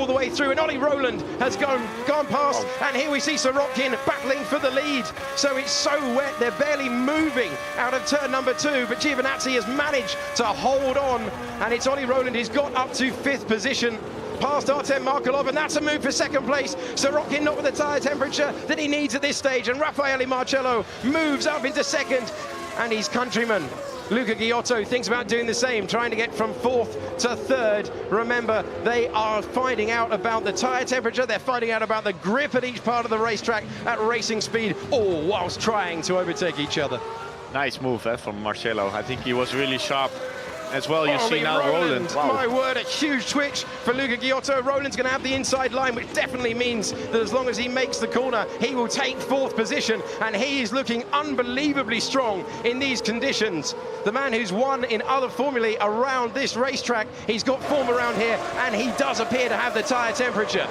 the way through. And Ollie Rowland has gone past, and here we see Sorokin battling for the lead. So it's so wet, they're barely moving out of turn number 2, but Giovinazzi has managed to hold on, and it's Ollie Rowland who's got up to 5th position. Past Artem Markelov, and that's a move for 2nd place. Sorokin not with the tyre temperature that he needs at this stage, and Raffaele Marcello moves up into 2nd, and his countryman Luca Ghiotto thinks about doing the same, trying to get from 4th to 3rd. Remember, they are finding out about the tyre temperature, they're finding out about the grip at each part of the racetrack at racing speed, all whilst trying to overtake each other. Nice move from Marcello. I think he was really sharp as well. You see now Rowland. Wow. My word, a huge twitch for Luca Ghiotto. Rowland's going to have the inside line, which definitely means that as long as he makes the corner, he will take 4th position, and he is looking unbelievably strong in these conditions. The man who's won in other formulae around this racetrack, he's got form around here, and he does appear to have the tyre temperature.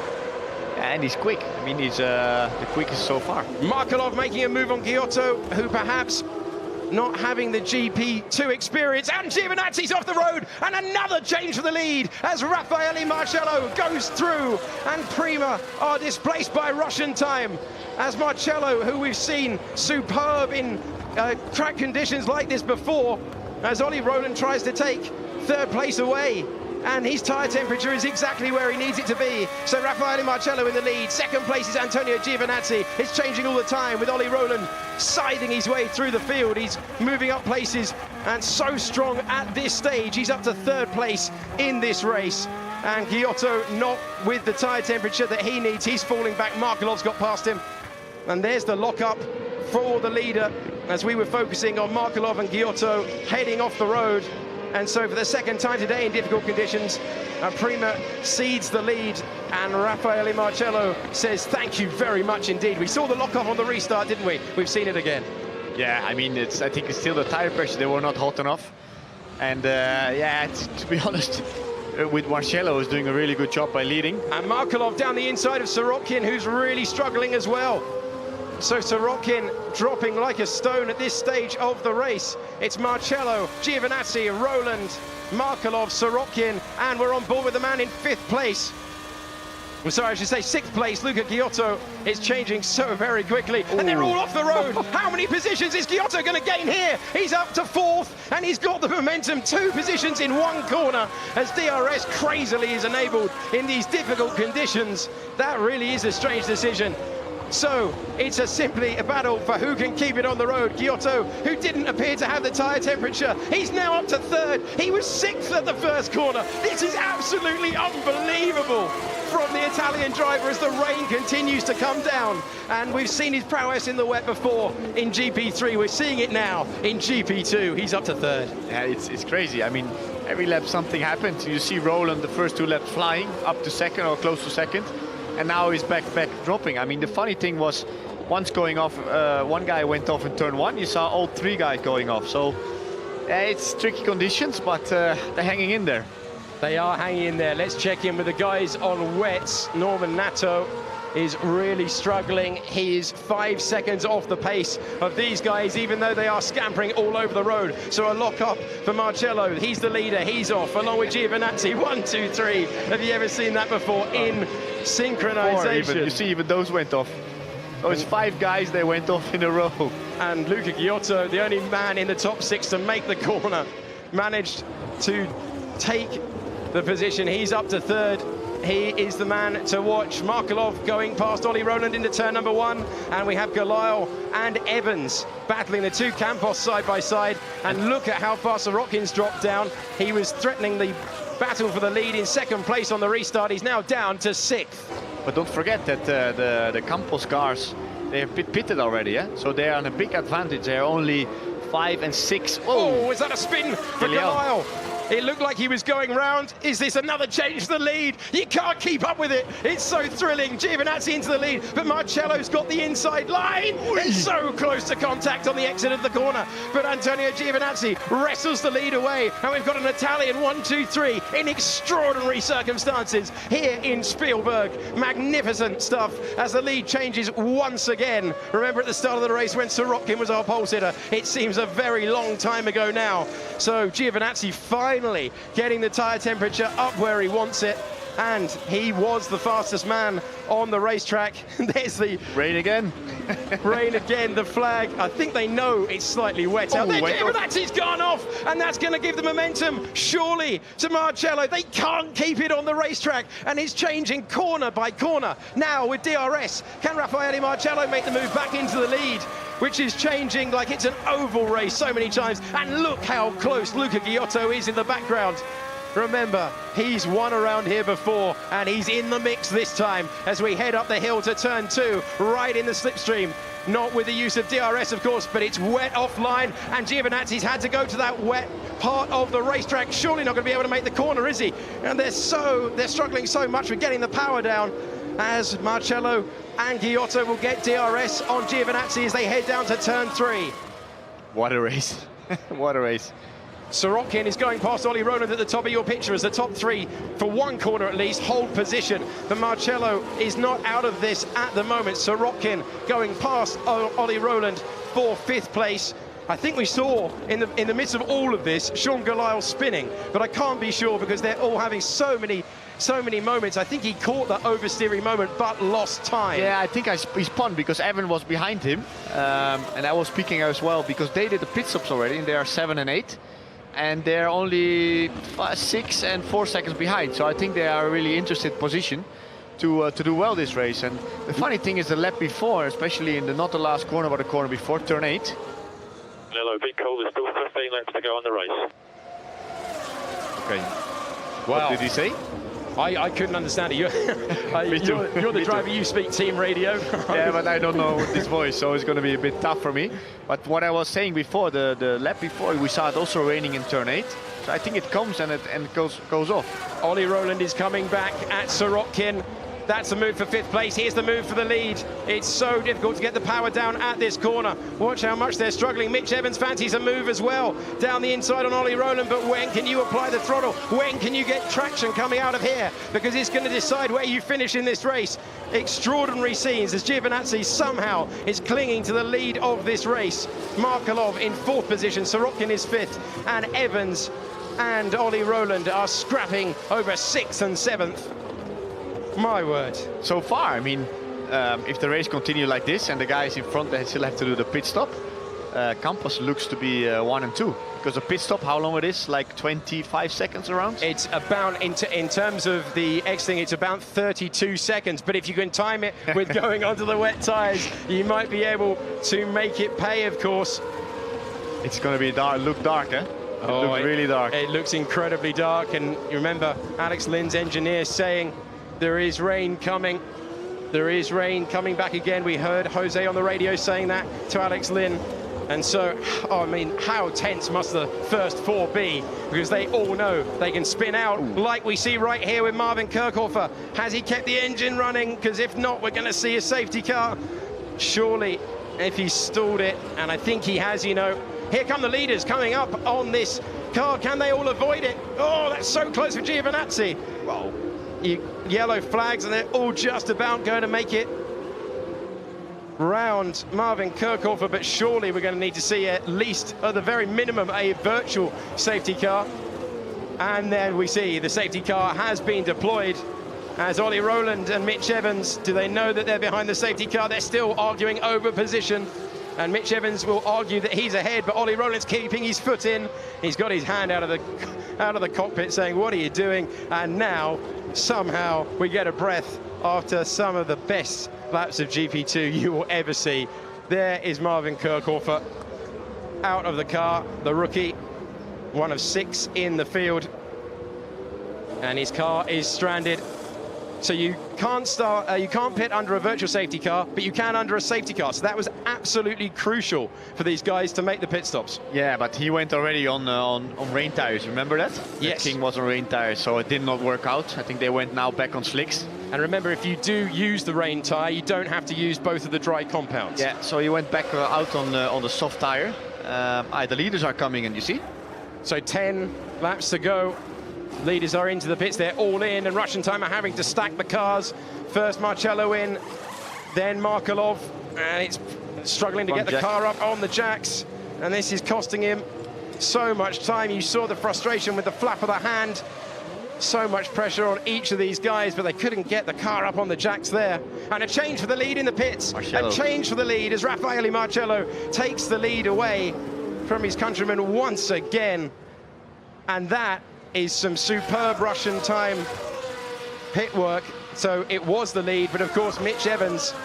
And he's quick. I mean, he's the quickest so far. Markelov making a move on Ghiotto, who perhaps not having the GP2 experience, and Giovinazzi's off the road, and another change for the lead as Raffaele Marcello goes through, and Prima are displaced by Russian time as Marcello, who we've seen superb in track conditions like this before, as Ollie Rowland tries to take 3rd place away, and his tyre temperature is exactly where he needs it to be. So Raffaele Marcello in the lead. 2nd place is Antonio Giovinazzi. It's changing all the time with Ollie Rowland scything his way through the field. He's moving up places and so strong at this stage. He's up to 3rd place in this race. And Ghiotto not with the tyre temperature that he needs. He's falling back. Markelov's got past him. And there's the lock-up for the leader as we were focusing on Markelov and Ghiotto heading off the road. And so for the 2nd time today in difficult conditions, Prima cedes the lead, and Raffaele Marcello says thank you very much indeed. We saw the lock-off on the restart, didn't we? We've seen it again. Yeah, I mean, I think it's still the tyre pressure. They were not hot enough. And yeah, to be honest, with Marcello is doing a really good job by leading. And Markelov down the inside of Sorokin, who's really struggling as well. So Sorokin dropping like a stone at this stage of the race. It's Marcello, Giovinazzi, Rowland, Markelov, Sorokin, and we're on board with the man in 5th place. I'm sorry, I should say 6th place. Luca Ghiotto is changing so very quickly. Ooh. And they're all off the road. How many positions is Ghiotto going to gain here? He's up to 4th, and he's got the momentum. 2 positions in 1 corner as DRS crazily is enabled in these difficult conditions. That really is a strange decision. So it's simply a battle for who can keep it on the road. Ghiotto, who didn't appear to have the tyre temperature, he's now up to 3rd. He was 6th at the 1st corner. This is absolutely unbelievable from the Italian driver as the rain continues to come down. And we've seen his prowess in the wet before in GP3. We're seeing it now in GP2. He's up to 3rd. Yeah, it's crazy. I mean, every lap something happens. You see Rowland the first 2 laps flying up to 2nd or close to 2nd. And now he's back dropping. I mean, the funny thing was, once going off, one guy went off in turn 1. You saw all 3 guys going off. So it's tricky conditions, but they're hanging in there. They are hanging in there. Let's check in with the guys on wets. Norman Nato is really struggling. He is 5 seconds off the pace of these guys, even though they are scampering all over the road. So a lock-up for Marcello. He's the leader. He's off, along with Giovinazzi. 1, 2, 3. Have you ever seen that before in synchronization? You see, even those went off. Those 5 guys, they went off in a row. And Luca Ghiotto, the only man in the top 6 to make the corner, managed to take the position. He's up to 3rd. He is the man to watch. Markelov going past Ollie Rowland into turn number 1. And we have Galail and Evans battling the 2 Campos side by side. And look at how far Sorokin's dropped down. He was threatening the battle for the lead in 2nd place on the restart. He's now down to 6th. But don't forget that the Campos cars, they have pitted already, yeah? So they are on a big advantage. They're only 5 and 6. Oh, is that a spin for Galail? It looked like he was going round. Is this another change to the lead? You can't keep up with it. It's so thrilling. Giovinazzi into the lead, but Marcello's got the inside line. It's so close to contact on the exit of the corner, but Antonio Giovinazzi wrestles the lead away, and we've got an Italian 1-2-3 in extraordinary circumstances here in Spielberg. Magnificent stuff as the lead changes once again. Remember at the start of the race when Sorokin was our pole sitter, it seems a very long time ago now. So Giovinazzi finally getting the tyre temperature up where he wants it, and he was the fastest man on the racetrack. There's the rain again. Rain again, the flag. I think they know it's slightly wet out there. Giovinazzi's gone off, and that's going to give the momentum, surely, to Marcello. They can't keep it on the racetrack, and it's changing corner by corner. Now with DRS, can Raffaele Marcello make the move back into the lead, which is changing like it's an oval race so many times? And look how close Luca Giotto is in the background. Remember, he's won around here before, and he's in the mix this time as we head up the hill to turn 2, right in the slipstream. Not with the use of DRS, of course, but it's wet offline, and Giovinazzi's had to go to that wet part of the racetrack. Surely not going to be able to make the corner, is he? And they're struggling so much with getting the power down, as Marcello and Giotto will get DRS on Giovinazzi as they head down to turn 3. What a race. What a race. Sorokin is going past Ollie Rowland at the top of your picture as the top 3, for one corner at least, hold position. But Marcello is not out of this at the moment. Sorokin going past Ollie Rowland for 5th place. I think we saw in the midst of all of this Sean Gelael spinning, but I can't be sure because they're all having so many moments. I think he caught that oversteering moment but lost time. Yeah, I think he spun because Evan was behind him, and I was speaking as well because they did the pit stops already, and they are 7 and 8. And they're only 6 and 4 seconds behind. So I think they are a really interested position to do well this race. And the funny thing is the lap before, especially in not the last corner, but the corner before, turn 8. Hello, Big Cole, there's still 15 laps to go on the race. Okay. Wow. What did he say? I couldn't understand it. You're the driver, you speak team radio. Yeah, but I don't know this voice, so it's going to be a bit tough for me. But what I was saying before, the lap before, we saw it also raining in turn 8. So I think it comes and it goes off. Ollie Rowland is coming back at Sorokin. That's the move for 5th place. Here's the move for the lead. It's so difficult to get the power down at this corner. Watch how much they're struggling. Mitch Evans fancies a move as well down the inside on Ollie Rowland, but when can you apply the throttle? When can you get traction coming out of here? Because it's going to decide where you finish in this race. Extraordinary scenes as Giovinazzi somehow is clinging to the lead of this race. Markelov in 4th position, Sorokin is 5th, and Evans and Ollie Rowland are scrapping over 6th and 7th. My word. So far, I mean, if the race continues like this and the guys in front, they still have to do the pit stop, Campos looks to be 1 and 2. Because the pit stop, how long it is? Like 25 seconds around? It's about, in terms of the X thing, it's about 32 seconds. But if you can time it with going onto the wet tyres, you might be able to make it pay, of course. It's going to be look dark, eh? It looks really dark. It looks incredibly dark. And you remember Alex Lynn's engineer saying, there is rain coming. There is rain coming back again. We heard Jose on the radio saying that to Alex Lynn. And so, I mean, how tense must the first 4 be? Because they all know they can spin out like we see right here with Marvin Kirchhofer. Has he kept the engine running? Because if not, we're going to see a safety car. Surely, if he stalled it, and I think he has, you know. Here come the leaders coming up on this car. Can they all avoid it? Oh, that's so close for Giovinazzi. Well, yellow flags, and they're all just about going to make it round Marvin Kirchhofer, but surely we're going to need to see at least, at the very minimum, a virtual safety car. And then we see the safety car has been deployed as Ollie Rowland and Mitch Evans, do they know that they're behind the safety car? They're still arguing over position, and Mitch Evans will argue that he's ahead, but Ollie Rowland's keeping his foot in. He's got his hand out of the cockpit saying, what are you doing? And now somehow we get a breath after some of the best laps of GP2 you will ever see. There is Marvin Kirchhofer out of the car, the rookie, one of 6 in the field, and his car is stranded. So you can't start, you can't pit under a virtual safety car, but you can under a safety car. So that was absolutely crucial for these guys to make the pit stops. Yeah, but he went already on rain tires. Remember that? Yes. King was on rain tires, so it did not work out. I think they went now back on slicks. And remember, if you do use the rain tire, you don't have to use both of the dry compounds. Yeah, so he went back out on the soft tire. The leaders are coming in, you see? So 10 laps to go. Leaders are into the pits, they're all in, and Russian Time are having to stack the cars. First Marcello in, then Markelov, and it's struggling to get the car up on the jacks, and this is costing him so much time. You saw the frustration with the flap of the hand. So much pressure on each of these guys, but they couldn't get the car up on the jacks there. And a change for the lead in the pits. Marcello. A change for the lead as Raffaele Marcello takes the lead away from his countryman once again. And that is some superb Russian Time pit work. So it was the lead, but of course Mitch Evans.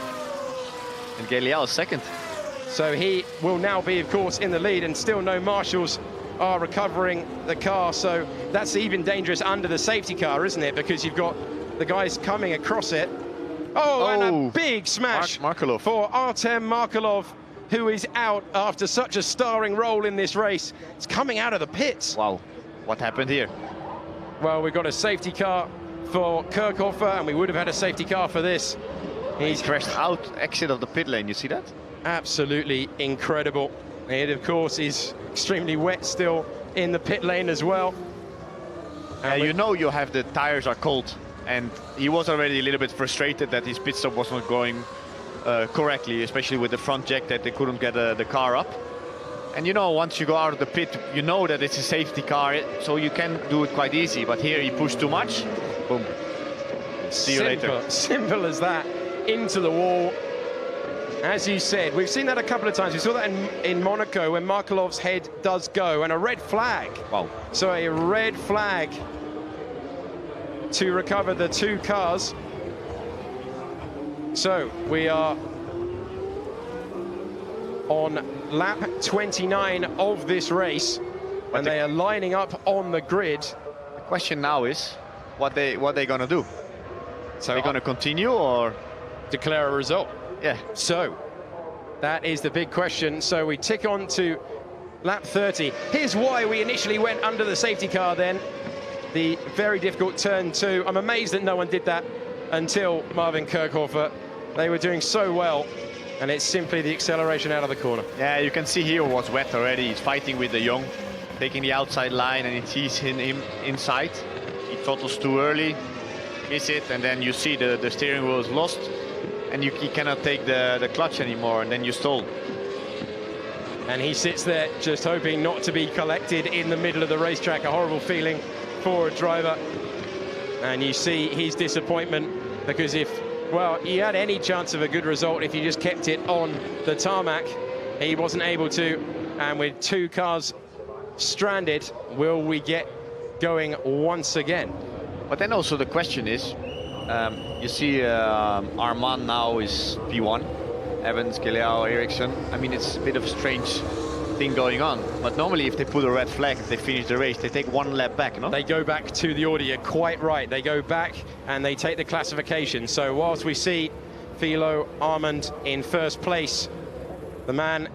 And Galeal is second. So he will now be, of course, in the lead, and still no marshals are recovering the car. So that's even dangerous under the safety car, isn't it? Because you've got the guys coming across it. Oh, and a big smash Markelov. for Artem Markelov, who is out after such a starring role in this race. It's coming out of the pits. Wow, what happened here? Well, we've got a safety car for Kirchhofer, and we would have had a safety car for this. He's crashed out, exit of the pit lane, you see that? Absolutely incredible. It, of course, is extremely wet still in the pit lane as well. You know you have the tires are cold, and he was already a little bit frustrated that his pit stop was not going correctly, especially with the front jack, that they couldn't get the car up. And you know, once you go out of the pit, you know that it's a safety car, so you can do it quite easy. But here he pushed too much. Boom. See you later. Simple as that. Into the wall. As you said, we've seen that a couple of times. We saw that in Monaco when Markelov's head does go, and a red flag. Wow. So a red flag to recover the two cars. So we are on lap 29 of this race, and they are lining up on the grid. The question now is what they gonna do. So they're gonna continue or declare a result? Yeah. So that is the big question. So we tick on to lap 30. Here's why we initially went under the safety car then. The very difficult turn 2. I'm amazed that no one did that until Marvin Kirchhofer. They were doing so well, and it's simply the acceleration out of the corner. Yeah, you can see here it was wet already. He's fighting with De Jong, taking the outside line, and he's him inside. He throttles too early, miss it, and then you see the steering wheel is lost, and you cannot take the clutch anymore, and then you stall. And he sits there just hoping not to be collected in the middle of the racetrack. A horrible feeling for a driver. And you see his disappointment, because well, he had any chance of a good result if he just kept it on the tarmac. He wasn't able to, and with two cars stranded, will we get going once again? But then also the question is, you see Armand now is P1, Evans, Galeao, Ericsson. I mean, it's a bit of a strange thing going on, but normally if they put a red flag, if they finish the race, they take one lap back, no? They go back to the order, you're quite right. They go back and they take the classification. So whilst we see Philo Armand in first place, the man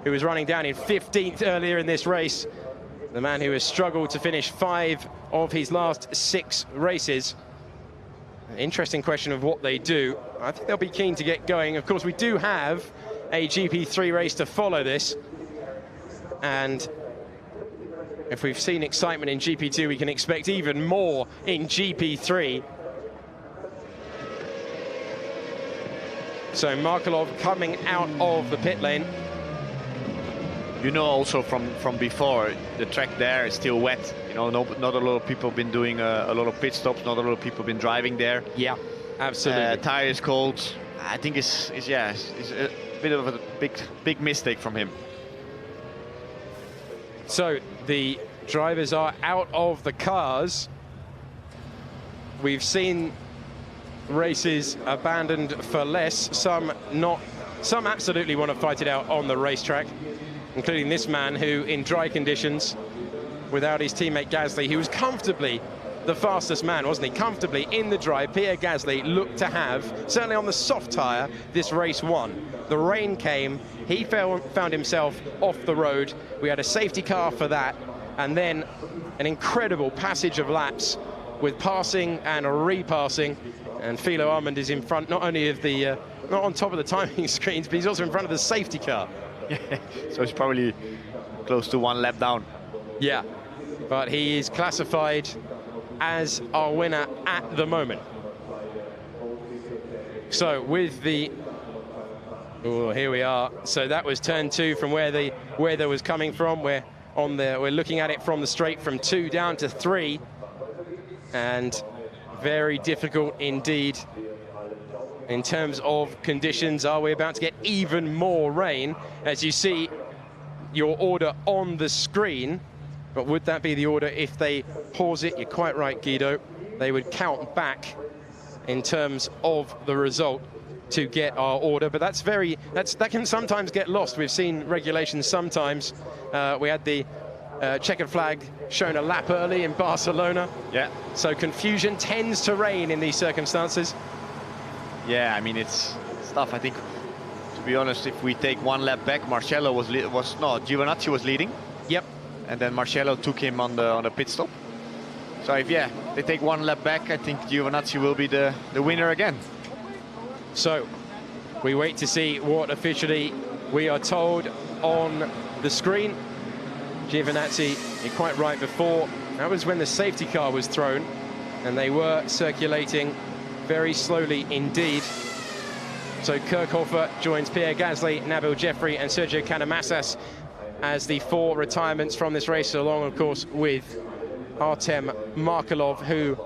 who was running down in 15th earlier in this race, the man who has struggled to finish 5 of his last 6 races. An interesting question of what they do. I think they'll be keen to get going. Of course, we do have a GP3 race to follow this. And if we've seen excitement in GP2, we can expect even more in GP3. So Markelov coming out of the pit lane. You know, also from before, the track there is still wet. You know, not a lot of people have been doing a lot of pit stops. Not a lot of people have been driving there. Yeah, absolutely. Tire is cold. I think it's a bit of a big mistake from him. So the drivers are out of the cars. We've seen races abandoned for less, some not. Some absolutely want to fight it out on the racetrack, including this man who, in dry conditions, without his teammate Gasly, he was comfortably the fastest man, wasn't he? Comfortably in the drive, Pierre Gasly looked to have, certainly on the soft tyre, this race won. The rain came, he found himself off the road. We had a safety car for that, and then an incredible passage of laps with passing and repassing. And Philo Armand is in front, not only of the, not on top of the timing screens, but he's also in front of the safety car. Yeah, so he's probably close to 1 lap down. Yeah, but he is classified as our winner at the moment. So with the, oh, here we are. So that was turn 2 from where the weather was coming from. We're looking at it from the straight from 2 down to 3, and very difficult indeed in terms of conditions. Are we about to get even more rain? As you see your order on the screen, but would that be the order if they pause it? You're quite right, Guido. They would count back in terms of the result to get our order, but that can sometimes get lost. We've seen regulations sometimes. We had the checkered flag shown a lap early in Barcelona. Yeah. So confusion tends to reign in these circumstances. Yeah, I mean, it's tough. I think, to be honest, if we take 1 lap back, Marcello Giovinazzi was leading. Yep. And then Marcello took him on the pit stop. So if they take 1 lap back, I think Giovinazzi will be the winner again. So we wait to see what officially we are told on the screen. Giovinazzi, you're quite right, before that was when the safety car was thrown, and they were circulating very slowly indeed. So Kirchhofer joins Pierre Gasly, Nabil Jeffrey and Sergio Canamassas as the 4 retirements from this race, along of course with Artem Markelov, who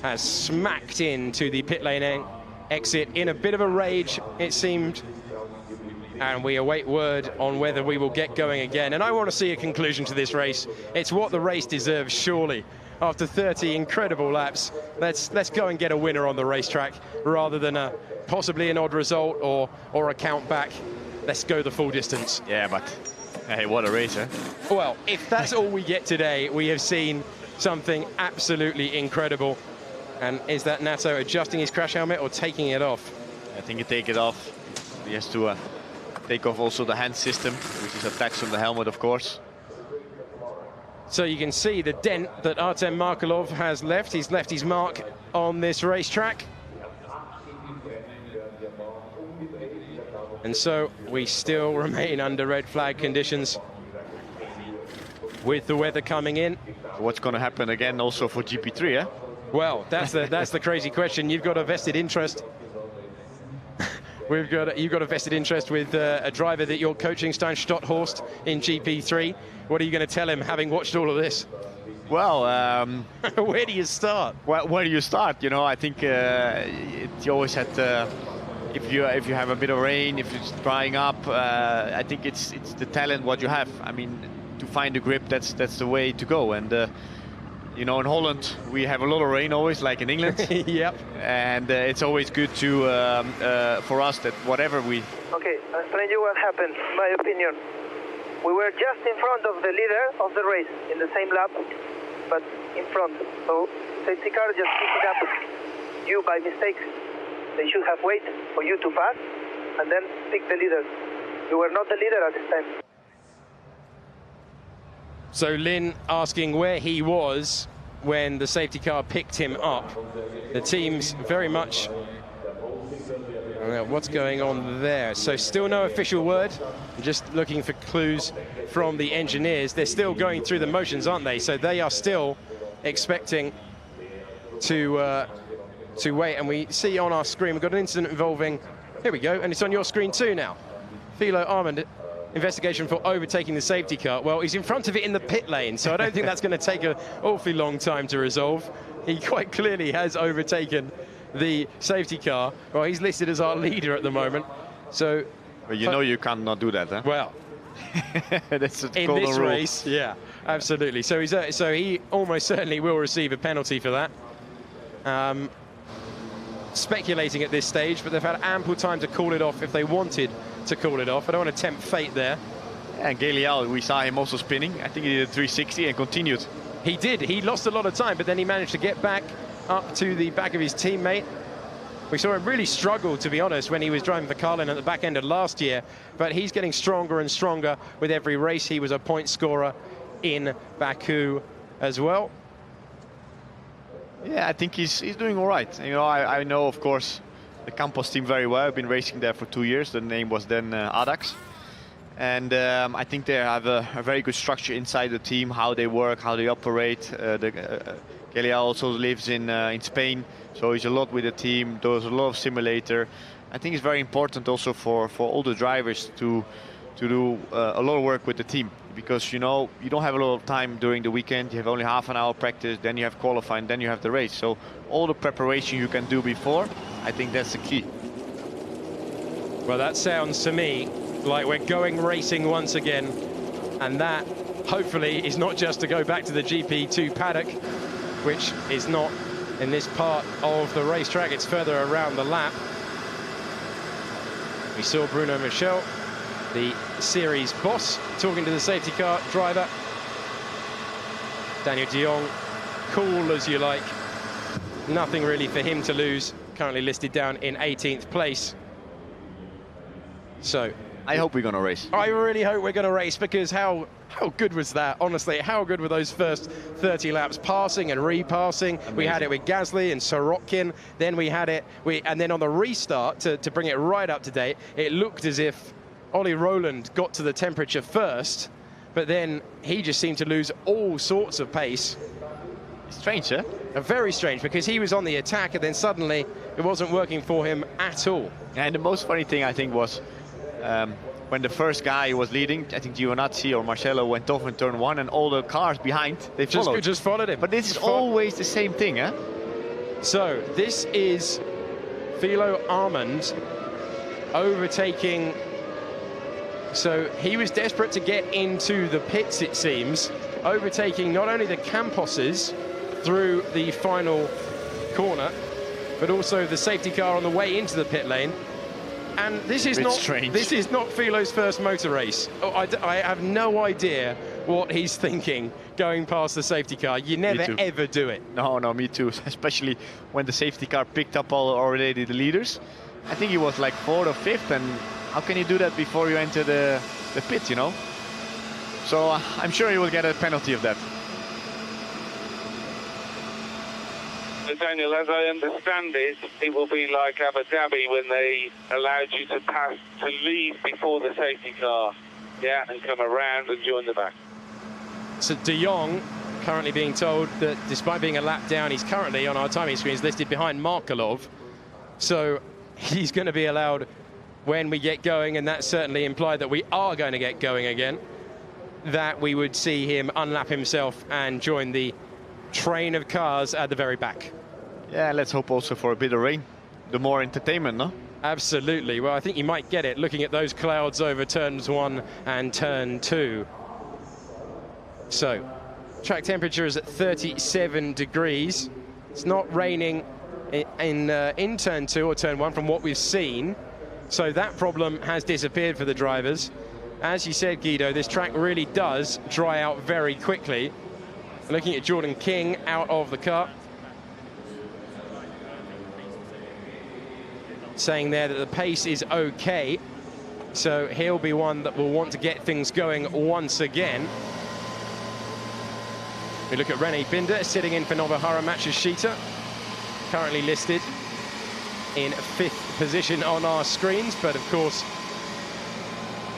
has smacked into the pit lane exit in a bit of a rage, it seemed. And we await word on whether we will get going again. And I want to see a conclusion to this race. It's what the race deserves, surely. After 30 incredible laps, let's go and get a winner on the racetrack rather than possibly an odd result or a count back. Let's go the full distance. Yeah, but hey, what a race, eh? Well, if that's all we get today, we have seen something absolutely incredible. And is that Nato adjusting his crash helmet or taking it off? I think you take it off. He has to take off also the hand system, which is attached on the helmet, of course. So you can see the dent that Artem Markelov has left. He's left his mark on this racetrack. And so we still remain under red flag conditions with the weather coming in. What's going to happen again also for GP3, eh? Well, that's the crazy question. You've got a vested interest. You've got a vested interest with a driver that you're coaching, Stein Stotthorst, in GP3. What are you going to tell him, having watched all of this? Well, where do you start? Well, where do you start? You know, I think you always had if you have a bit of rain, if it's drying up, I think it's the talent what you have. I mean, to find the grip, that's the way to go. And you know, in Holland we have a lot of rain always, like in England. Yep. And it's always good to for us that whatever we. Okay, I'll explain you what happened. My opinion. We were just in front of the leader of the race in the same lap, but in front. So safety car just picked up you by mistake. They should have waited for you to pass and then pick the leader. You were not the leader at this time. So Lin asking where he was when the safety car picked him up. The team's very much... what's going on there? So still no official word. Just looking for clues from the engineers. They're still going through the motions, aren't they? So they are still expecting to wait. And we see on our screen, we've got an incident involving... Here we go, and it's on your screen too now. Philo Armand, investigation for overtaking the safety car. Well, he's in front of it in the pit lane, so I don't think that's going to take an awfully long time to resolve. He quite clearly has overtaken the safety car. Well, he's listed as our leader at the moment. So, well, you know you can't not do that, huh? Well, that's a in this rule. race, yeah, absolutely. So he almost certainly will receive a penalty for that. Speculating at this stage, but they've had ample time to call it off if they wanted to call it off. I don't want to tempt fate there. And Gelial, we saw him also spinning. I think he did a 360 and continued. He did. He lost a lot of time, but then he managed to get back up to the back of his teammate. We saw him really struggle, to be honest, when he was driving for Carlin at the back end of last year. But he's getting stronger and stronger with every race. He was a point scorer in Baku as well. Yeah, I think he's doing all right. You know, I know, of course, the Campos team very well. I've been racing there for 2 years. The name was then Adax. And I think they have a very good structure inside the team, how they work, how they operate. Kelia also lives in Spain, so he's a lot with the team, does a lot of simulator. I think it's very important also for all the drivers to do a lot of work with the team, because you know you don't have a lot of time during the weekend. You have only half an hour practice, then you have qualifying, then you have the race. So all the preparation you can do before, I think that's the key. Well, that sounds to me like we're going racing once again, and that hopefully is not just to go back to the GP2 paddock, which is not in this part of the racetrack. It's further around the lap. We saw Bruno Michel, the series boss, talking to the safety car driver. Daniel de Jong, cool as you like. Nothing really for him to lose. Currently listed down in 18th place. So I hope we're going to race. I really hope we're going to race, because how good was that? Honestly, how good were those first 30 laps, passing and repassing? Amazing. We had it with Gasly and Sorokin. Then we had it, and then on the restart, to bring it right up to date, it looked as if Ollie Rowland got to the temperature first, but then he just seemed to lose all sorts of pace. Strange, huh? Very strange, because he was on the attack, and then suddenly it wasn't working for him at all. And the most funny thing, I think, was when the first guy was leading, I think Giovinazzi or Marcello went off in turn 1, and all the cars behind, they followed. Just followed him. But this is always the same thing, huh? So this is Philo Armand overtaking. So he was desperate to get into the pits, it seems, overtaking not only the Camposes through the final corner, but also the safety car on the way into the pit lane. And this is not strange. This is not Philo's first motor race. Oh, I have no idea what he's thinking going past the safety car. You never ever do it. No, me too. Especially when the safety car picked up already the leaders. I think he was like 4th or 5th, and how can you do that before you enter the pit, you know? So I'm sure he will get a penalty of that. Daniel, as I understand it, it will be like Abu Dhabi when they allowed you to leave before the safety car, yeah, and come around and join the back. So de Jong currently being told that despite being a lap down, he's currently on our timing screens listed behind Markelov. So he's going to be allowed when we get going, and that certainly implied that we are going to get going again, that we would see him unlap himself and join the train of cars at the very back. Yeah, let's hope also for a bit of rain. The more entertainment, no? Absolutely. Well, I think you might get it looking at those clouds over turns 1 and turn 2. So, track temperature is at 37 degrees. It's not raining in turn 2 or turn 1 from what we've seen. So that problem has disappeared for the drivers. As you said, Guido, this track really does dry out very quickly. Looking at Jordan King out of the car, saying there that the pace is okay, so he'll be one that will want to get things going once again. We look at Rene Binder sitting in for Nobuharu Matsushita, currently listed in 5th position on our screens, but of course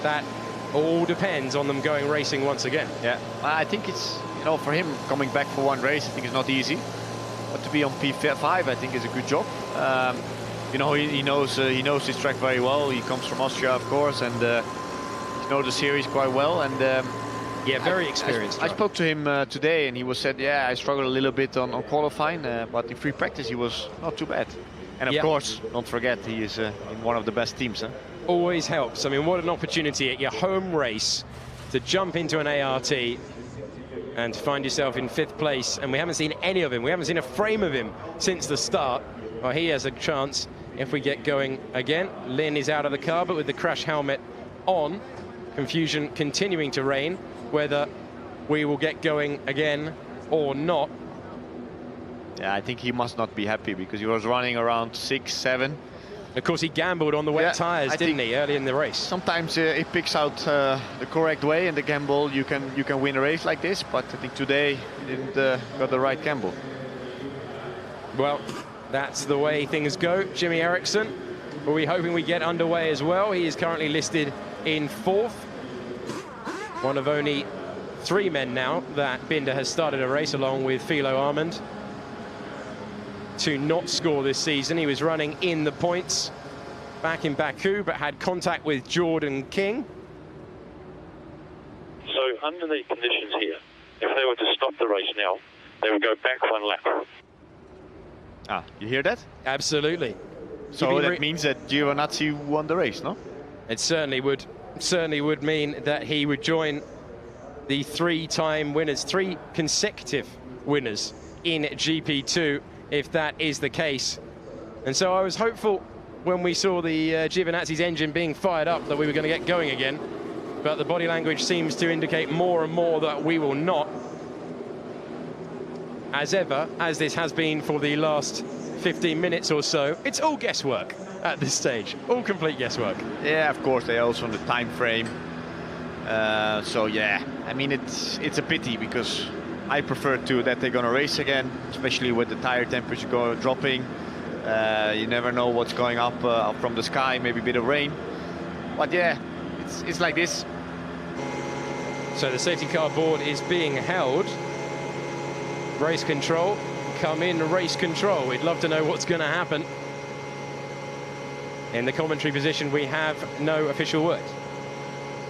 that all depends on them going racing once again. Yeah, I think it's, you know, for him coming back for one race, I think it's not easy, but to be on P5 I think is a good job. You know, he knows his track very well. He comes from Austria, of course, and he knows the series quite well. And yeah, very experienced. I spoke to him today, and he said, yeah, I struggled a little bit on qualifying, but in free practice he was not too bad. And of course, don't forget, he is in one of the best teams. Huh? Always helps. I mean, what an opportunity at your home race to jump into an ART and find yourself in 5th place. And we haven't seen any of him. We haven't seen a frame of him since the start. Well, he has a chance if we get going again. Lin is out of the car, but with the crash helmet on. Confusion continuing to reign whether we will get going again or not. Yeah, I think he must not be happy because he was running around 6, 7. Of course, he gambled on the wet tyres, didn't he, early in the race? Sometimes it picks out the correct way, and the gamble you can win a race like this. But I think today he didn't got the right gamble. Well, that's the way things go. Jimmy Eriksson, are we hoping we get underway as well? He is currently listed in 4th. One of only 3 men now that Binder has started a race along with Philo Armand to not score this season. He was running in the points back in Baku, but had contact with Jordan King. So under the conditions here, if they were to stop the race now, they would go back 1 lap. Ah, you hear that? Absolutely. So that means that Giovinazzi won the race, no? It certainly would mean that he would join the 3-time winners, 3 consecutive winners in GP2, if that is the case. And so I was hopeful when we saw the Giovinazzi's engine being fired up that we were going to get going again, but the body language seems to indicate more and more that we will not. As ever, as this has been for the last 15 minutes or so, it's all guesswork at this stage, all complete guesswork. Yeah, of course, they also on the time frame. So yeah, I mean it's a pity because I prefer that they're gonna race again, especially with the tire temperature dropping. You never know what's going up from the sky, maybe a bit of rain. But yeah, it's like this. So the safety car board is being held. Race control, come in race control. We'd love to know what's going to happen. In the commentary position, we have no official word.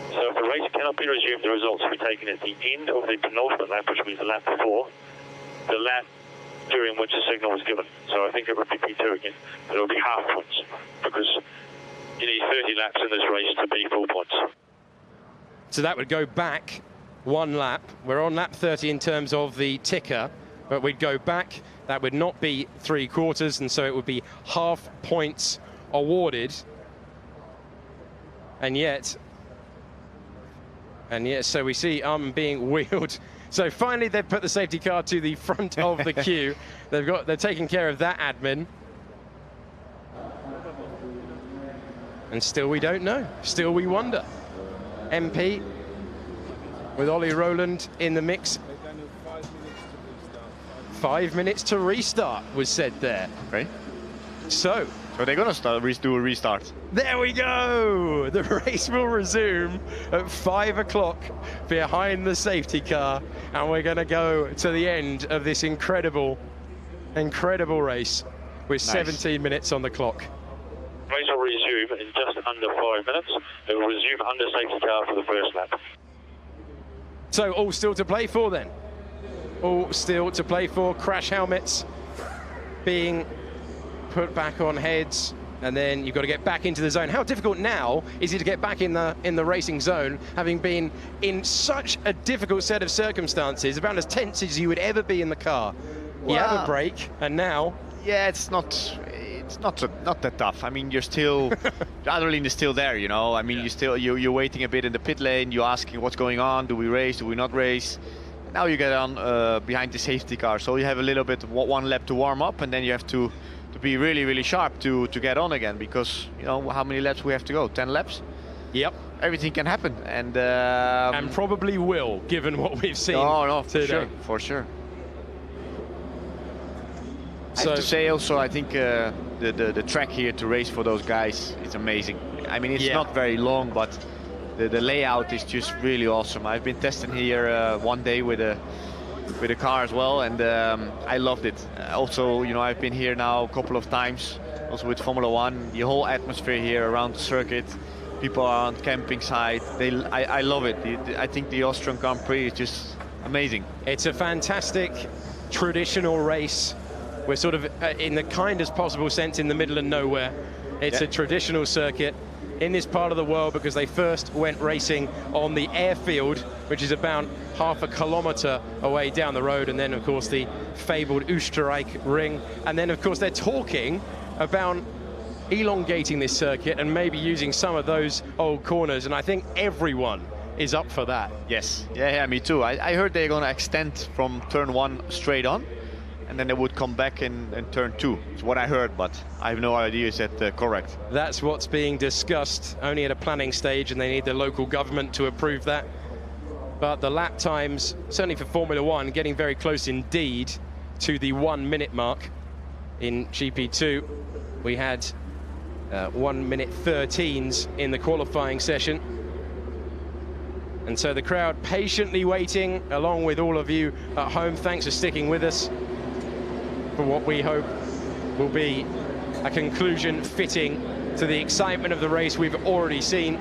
So if the race cannot be resumed, the results will be taken at the end of the penultimate lap, which means the lap before, the lap during which the signal was given. So I think it would be P2 again, but it will be half points, because you need 30 laps in this race to be full points. So that would go back 1 lap. We're on lap 30 in terms of the ticker, but we'd go back. That would not be 3/4, and so it would be half points awarded. And yet, so we see Armand being wheeled. So finally, they've put the safety car to the front of the queue. They're taking care of that admin. And still we don't know. Still we wonder. MP with Ollie Rowland in the mix. 5 minutes to restart was said there. Right. So they're gonna do a restart. There we go. The race will resume at 5 o'clock behind the safety car, and we're gonna go to the end of this incredible race with 17 minutes on the clock. Race will resume in just under 5 minutes. It will resume under safety car for the first lap. So all still to play for then. All still to play for. Crash helmets being put back on heads, and then you've got to get back into the zone. How difficult now is it to get back in the racing zone, having been in such a difficult set of circumstances, about as tense as you would ever be in the car. You have a break, and now... Yeah, it's not that tough. I mean, you're still, adrenaline is still there, you know. I mean, you're waiting a bit in the pit lane. You're asking what's going on. Do we race? Do we not race? Now you get on behind the safety car, so you have a little bit 1 lap to warm up, and then you have to be really, really sharp to get on again, because you know how many laps we have to go. 10 laps. Yep. Everything can happen, and probably will, given what we've seen. Oh no, for today. sure, for sure. So, I have to say also, I think the track here to race for those guys is amazing. I mean, it's not very long, but the layout is just really awesome. I've been testing here 1 day with a car as well, and I loved it. Also, you know, I've been here now a couple of times, also with Formula One. The whole atmosphere here around the circuit, people are on camping site. I love it. I think the Austrian Grand Prix is just amazing. It's a fantastic traditional race. We're sort of in the kindest possible sense in the middle of nowhere. It's a traditional circuit in this part of the world, because they first went racing on the airfield, which is about half a kilometre away down the road, and then of course the fabled Österreich ring, and then of course they're talking about elongating this circuit and maybe using some of those old corners, and I think everyone is up for that. Yes, yeah, me too. I heard they're going to extend from turn 1 straight on, and then they would come back in turn 2. It's what I heard, but I have no idea is that correct. That's what's being discussed, only at a planning stage, and they need the local government to approve that. But the lap times, certainly for Formula One, getting very close indeed to the 1 minute mark. In GP2, we had 1 minute 13s in the qualifying session. And so the crowd patiently waiting, along with all of you at home. Thanks for sticking with us for what we hope will be a conclusion fitting to the excitement of the race we've already seen.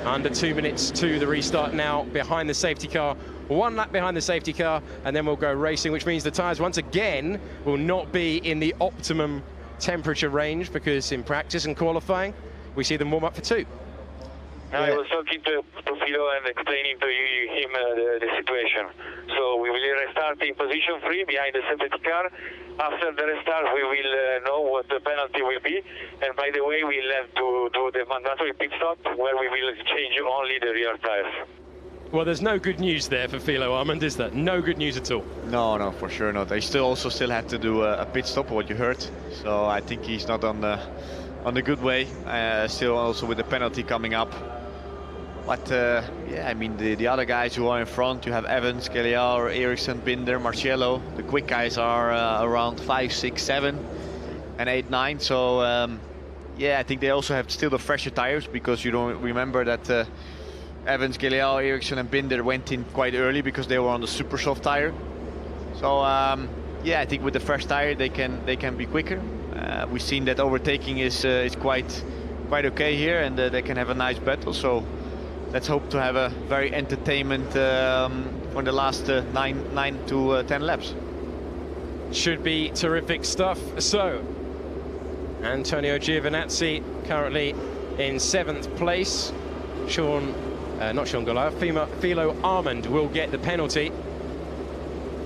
Under 2 minutes to the restart now, behind the safety car. 1 lap behind the safety car, and then we'll go racing, which means the tyres once again will not be in the optimum temperature range, because in practice and qualifying we see them warm up for 2. I was talking to Philo and explaining to him the situation. So we will restart in position 3 behind the safety car. After the restart, we will know what the penalty will be. And by the way, we'll have to do the mandatory pit stop, where we will change only the rear tires. Well, there's no good news there for Philo Armand, is there? No good news at all. No, for sure not. They still had to do a pit stop, what you heard. So I think he's not on the good way. Still also with the penalty coming up. But yeah, I mean, the other guys who are in front, you have Evans, Galeal, Ericsson, Binder, Marcello. The quick guys are around 5, 6, 7 and 8, 9. So yeah, I think they also have still the fresher tires, because you don't remember that Evans, Galeal, Ericsson and Binder went in quite early because they were on the super soft tire. So yeah, I think with the fresh tire they can be quicker. We've seen that overtaking is quite okay here, and they can have a nice battle. So let's hope to have a very entertainment for the last 9 to 10 laps. Should be terrific stuff. So Antonio Giovinazzi currently in 7th place. Not Sean Goliath, Philo Armand will get the penalty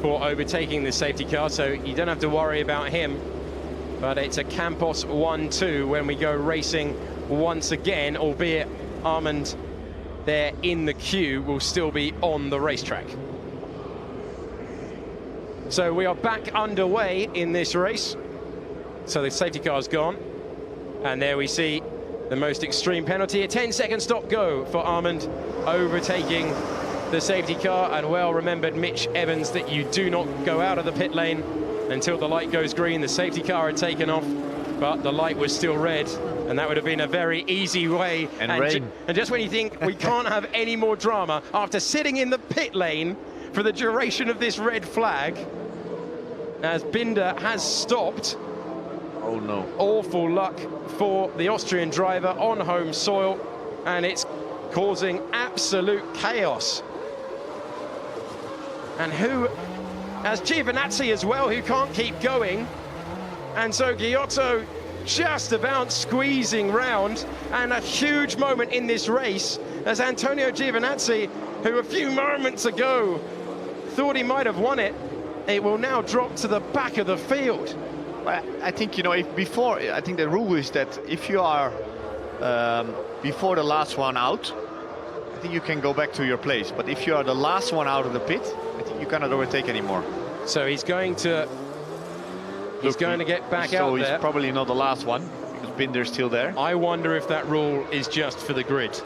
for overtaking the safety car, so you don't have to worry about him. But it's a Campos 1-2 when we go racing once again, albeit Armand there in the queue will still be on the racetrack. So we are back underway in this race. So the safety car's gone, and there we see the most extreme penalty. A 10-second stop go for Armand, overtaking the safety car. And well remembered, Mitch Evans, that you do not go out of the pit lane until the light goes green. The safety car had taken off, but the light was still red, and that would have been a very easy way. And just when you think we can't have any more drama, after sitting in the pit lane for the duration of this red flag, as Binder has stopped. Oh no. Awful luck for the Austrian driver on home soil, and it's causing absolute chaos. And who, as Giovinazzi as well, who can't keep going. And so Giotto just about squeezing round, and a huge moment in this race as Antonio Giovinazzi, who a few moments ago thought he might have won it, it will now drop to the back of the field. Well, I think, I think the rule is that if you are before the last one out, I think you can go back to your place. But if you are the last one out of the pit, I think you cannot overtake anymore. So he's going to get back out there. So he's probably not the last one, because Binder's still there. I wonder if that rule is just for the grid.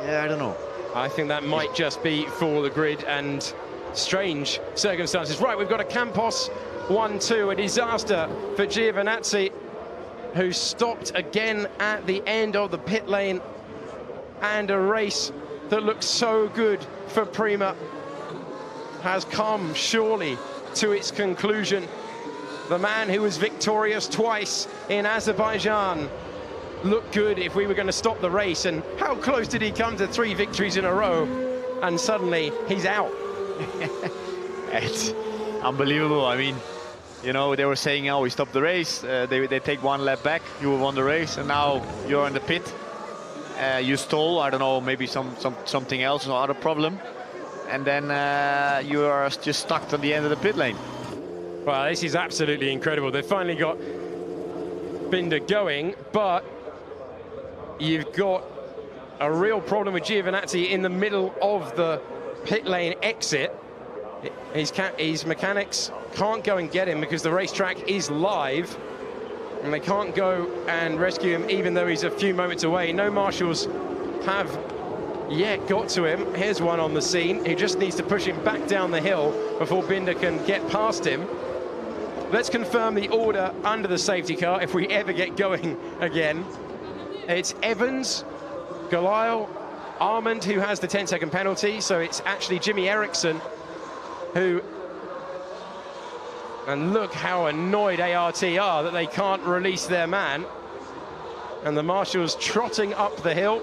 Yeah, I don't know. I think that might just be for the grid, and strange circumstances. Right, we've got a Campos 1-2, a disaster for Giovinazzi, who stopped again at the end of the pit lane, and a race that looks so good for Prima has come surely to its conclusion. The man who was victorious twice in Azerbaijan looked good if we were going to stop the race, and how close did he come to 3 victories in a row, and suddenly he's out. It's unbelievable. I mean, they were saying, oh, we stopped the race, they take 1 lap back, you will won the race, and now you're in the pit. You stole, I don't know, maybe something else, or other problem, and then you are just stuck to the end of the pit lane. Well, this is absolutely incredible. They've finally got Binder going, but you've got a real problem with Giovinazzi in the middle of the pit lane exit. His mechanics can't go and get him because the racetrack is live, and they can't go and rescue him even though he's a few moments away. No marshals have yet got to him. Here's one on the scene. He just needs to push him back down the hill before Binder can get past him. Let's confirm the order under the safety car if we ever get going again. It's Evans, Goliath, Armand, who has the 10-second penalty, so it's actually Jimmy Eriksson who... And look how annoyed ART are that they can't release their man. And the marshals trotting up the hill.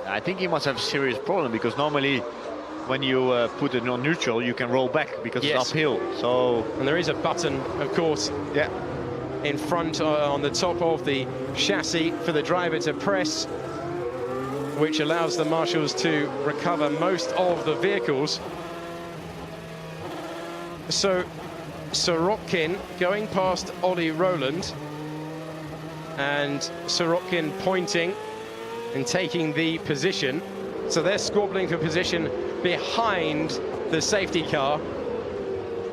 I think he must have a serious problem, because normally when you put it on neutral, you can roll back because it's uphill. So, and there is a button, of course, in front on the top of the chassis for the driver to press, which allows the marshals to recover most of the vehicles. So Sorokin going past Ollie Rowland, and Sorokin pointing and taking the position. So they're squabbling for position behind the safety car,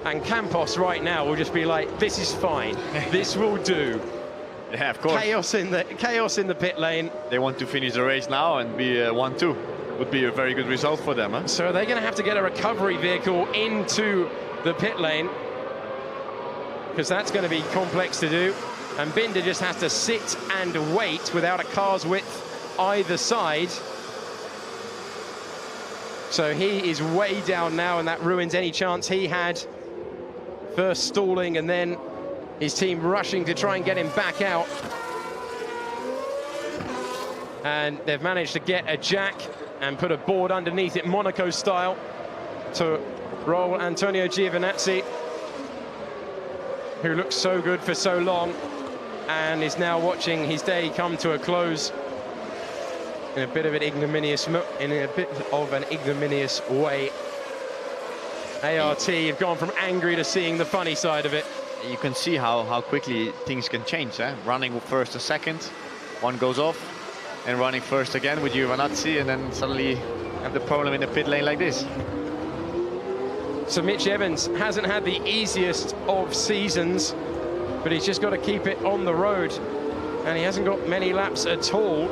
and Campos right now will just be like, this is fine, this will do. Yeah, of course. Chaos in the pit lane. They want to finish the race now and be 1-2. Would be a very good result for them, huh? So they're going to have to get a recovery vehicle into the pit lane, because that's going to be complex to do. And Binder just has to sit and wait without a car's width either side. So he is way down now, and that ruins any chance he had. First stalling, and then his team rushing to try and get him back out. And they've managed to get a jack and put a board underneath it, Monaco style, to roll Antonio Giovinazzi, who looked so good for so long and is now watching his day come to a close in a bit of an ignominious way. ART have gone from angry to seeing the funny side of it. You can see how quickly things can change, eh? Running first and second, one goes off, and running first again with Giovinazzi, and then suddenly have the problem in the pit lane like this. So Mitch Evans hasn't had the easiest of seasons, but he's just got to keep it on the road, and he hasn't got many laps at all.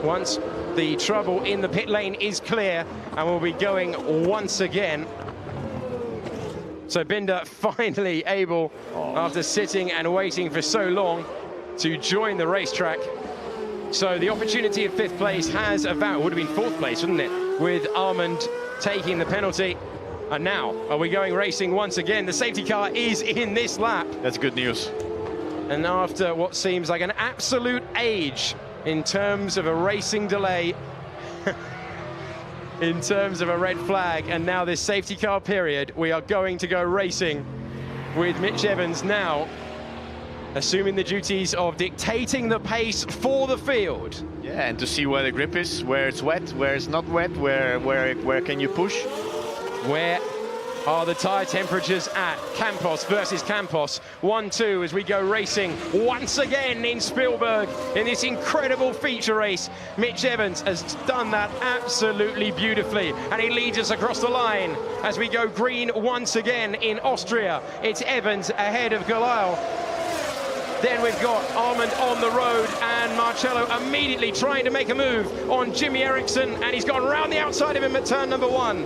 Once the trouble in the pit lane is clear, and we'll be going once again. So Binder finally able, after sitting and waiting for so long, to join the racetrack. So the opportunity of 5th place has would have been 4th place, wouldn't it? With Armand taking the penalty. And now, are we going racing once again? The safety car is in this lap. That's good news. And after what seems like an absolute age in terms of a racing delay, in terms of a red flag, and now this safety car period, we are going to go racing with Mitch Evans now assuming the duties of dictating the pace for the field. Yeah, and to see where the grip is, where it's wet, where it's not wet, where can you push. Where are the tyre temperatures at? Campos versus Campos. 1-2 as we go racing once again in Spielberg in this incredible feature race. Mitch Evans has done that absolutely beautifully, and he leads us across the line as we go green once again in Austria. It's Evans ahead of Goliath. Then we've got Armand on the road, and Marcello immediately trying to make a move on Jimmy Eriksson, and he's gone round the outside of him at turn number 1.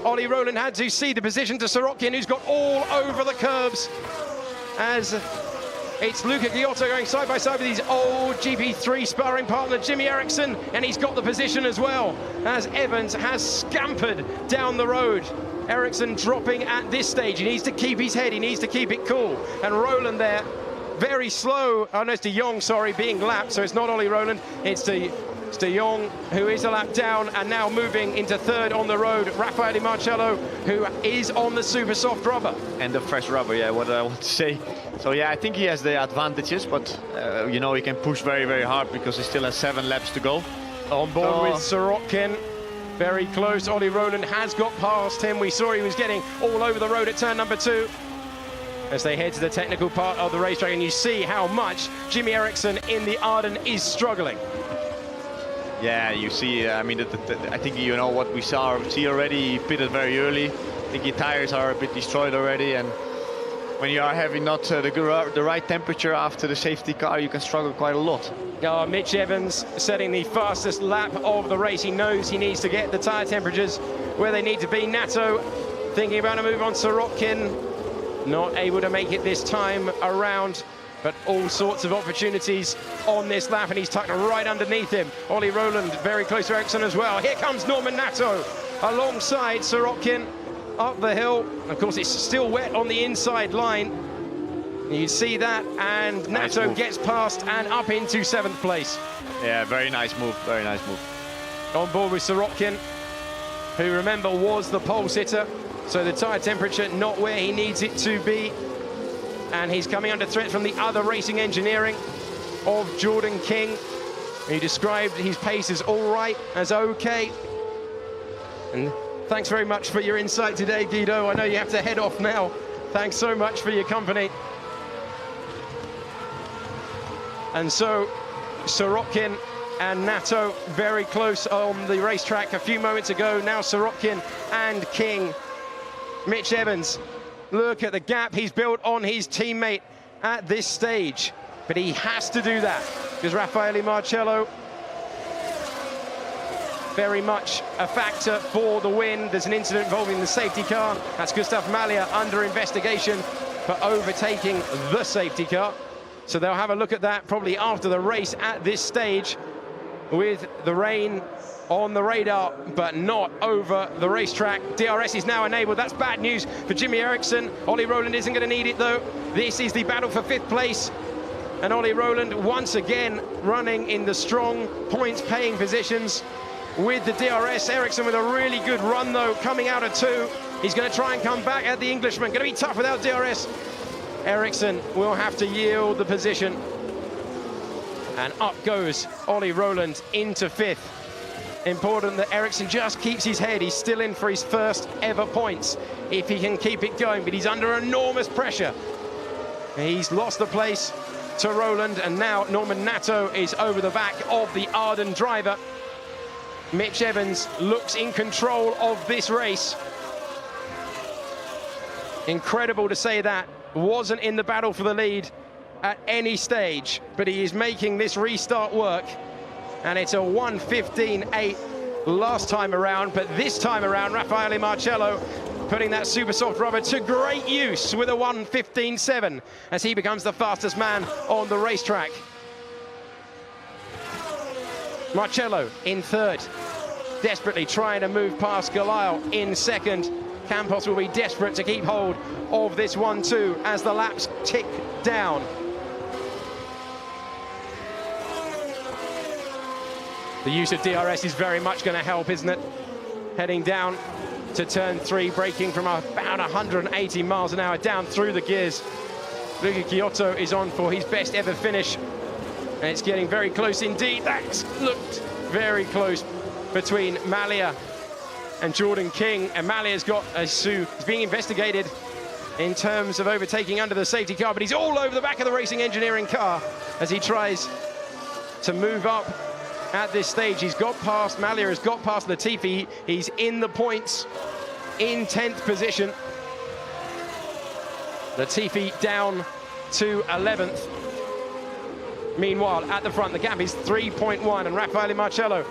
Ollie Rowland had to cede the position to Sorokin, who's got all over the curbs, as it's Luca Giotto going side by side with his old GP3 sparring partner Jimmy Eriksson, and he's got the position as well, as Evans has scampered down the road. Eriksson dropping at this stage. He needs to keep his head, he needs to keep it cool, and Rowland there very slow. Oh no, it's De Jong, sorry, being lapped, so it's not Ollie Rowland, it's De Jong, who is a lap down and now moving into third on the road. Raffaele Marcello, who is on the super soft rubber. And the fresh rubber, yeah, what I want to say. So yeah, I think he has the advantages, but you know, he can push very, very hard because he still has 7 laps to go. On board with Sorokin, very close. Ollie Rowland has got past him. We saw he was getting all over the road at turn number 2. As they head to the technical part of the racetrack, and you see how much Jimmy Eriksson in the Arden is struggling. Yeah, you see, I mean, I think you know what we see already. He pitted very early. I think his tires are a bit destroyed already, and when you are having not the right temperature after the safety car, you can struggle quite a lot. Mitch Evans setting the fastest lap of the race. He knows he needs to get the tyre temperatures where they need to be. Nato thinking about a move on Sorokin. Not able to make it this time around, but all sorts of opportunities on this lap, and he's tucked right underneath him. Ollie Rowland very close to Ericsson as well. Here comes Norman Nato alongside Sorokin up the hill. Of course, it's still wet on the inside line. You see that, and Nice Nato move. gets past and up into 7th place. Yeah, very nice move, very nice move. On board with Sorokin, who, remember, was the pole sitter. So the tyre temperature not where he needs it to be. And he's coming under threat from the other racing engineering of Jordan King. He described his pace as all right, as okay. And thanks very much for your insight today, Guido. I know you have to head off now. Thanks so much for your company. And so Sorokin and Nato very close on the racetrack a few moments ago. Now Sorokin and King. Mitch Evans, look at the gap he's built on his teammate at this stage. But he has to do that because Raffaele Marcello, very much a factor for the win. There's an incident involving the safety car. That's Gustav Malya under investigation for overtaking the safety car. So they'll have a look at that probably after the race at this stage, with the rain on the radar, but not over the racetrack. DRS is now enabled. That's bad news for Jimmy Eriksson. Ollie Rowland isn't going to need it, though. This is the battle for 5th place. And Ollie Rowland once again running in the strong points-paying positions with the DRS. Eriksson with a really good run, though, coming out of 2. He's going to try and come back at the Englishman. Going to be tough without DRS. Eriksson will have to yield the position. And up goes Ollie Rowland into 5th. Important that Eriksson just keeps his head. He's still in for his first ever points if he can keep it going, but he's under enormous pressure. He's lost the place to Rowland, and now Norman Nato is over the back of the Arden driver. Mitch Evans looks in control of this race. Incredible to say that. Wasn't in the battle for the lead at any stage, but he is making this restart work. And it's a 1:15.8 last time around, but this time around, Raffaele Marcello putting that super soft rubber to great use with a 1:15.7 as he becomes the fastest man on the racetrack. Marcello in 3rd, desperately trying to move past Galal in 2nd. Campos will be desperate to keep hold of this 1-2 as the laps tick down. The use of DRS is very much going to help, isn't it? Heading down to turn 3, braking from about 180 miles an hour down through the gears. Luca Chiotto is on for his best ever finish. And it's getting very close indeed. That's looked very close between Malya and Jordan King. And Malya's got is being investigated in terms of overtaking under the safety car, but he's all over the back of the racing engineering car as he tries to move up. At this stage, he's got past, Malya has got past Latifi. He's in the points in 10th position. Latifi down to 11th. Meanwhile, at the front, the gap is 3.1, and Raffaele Marcello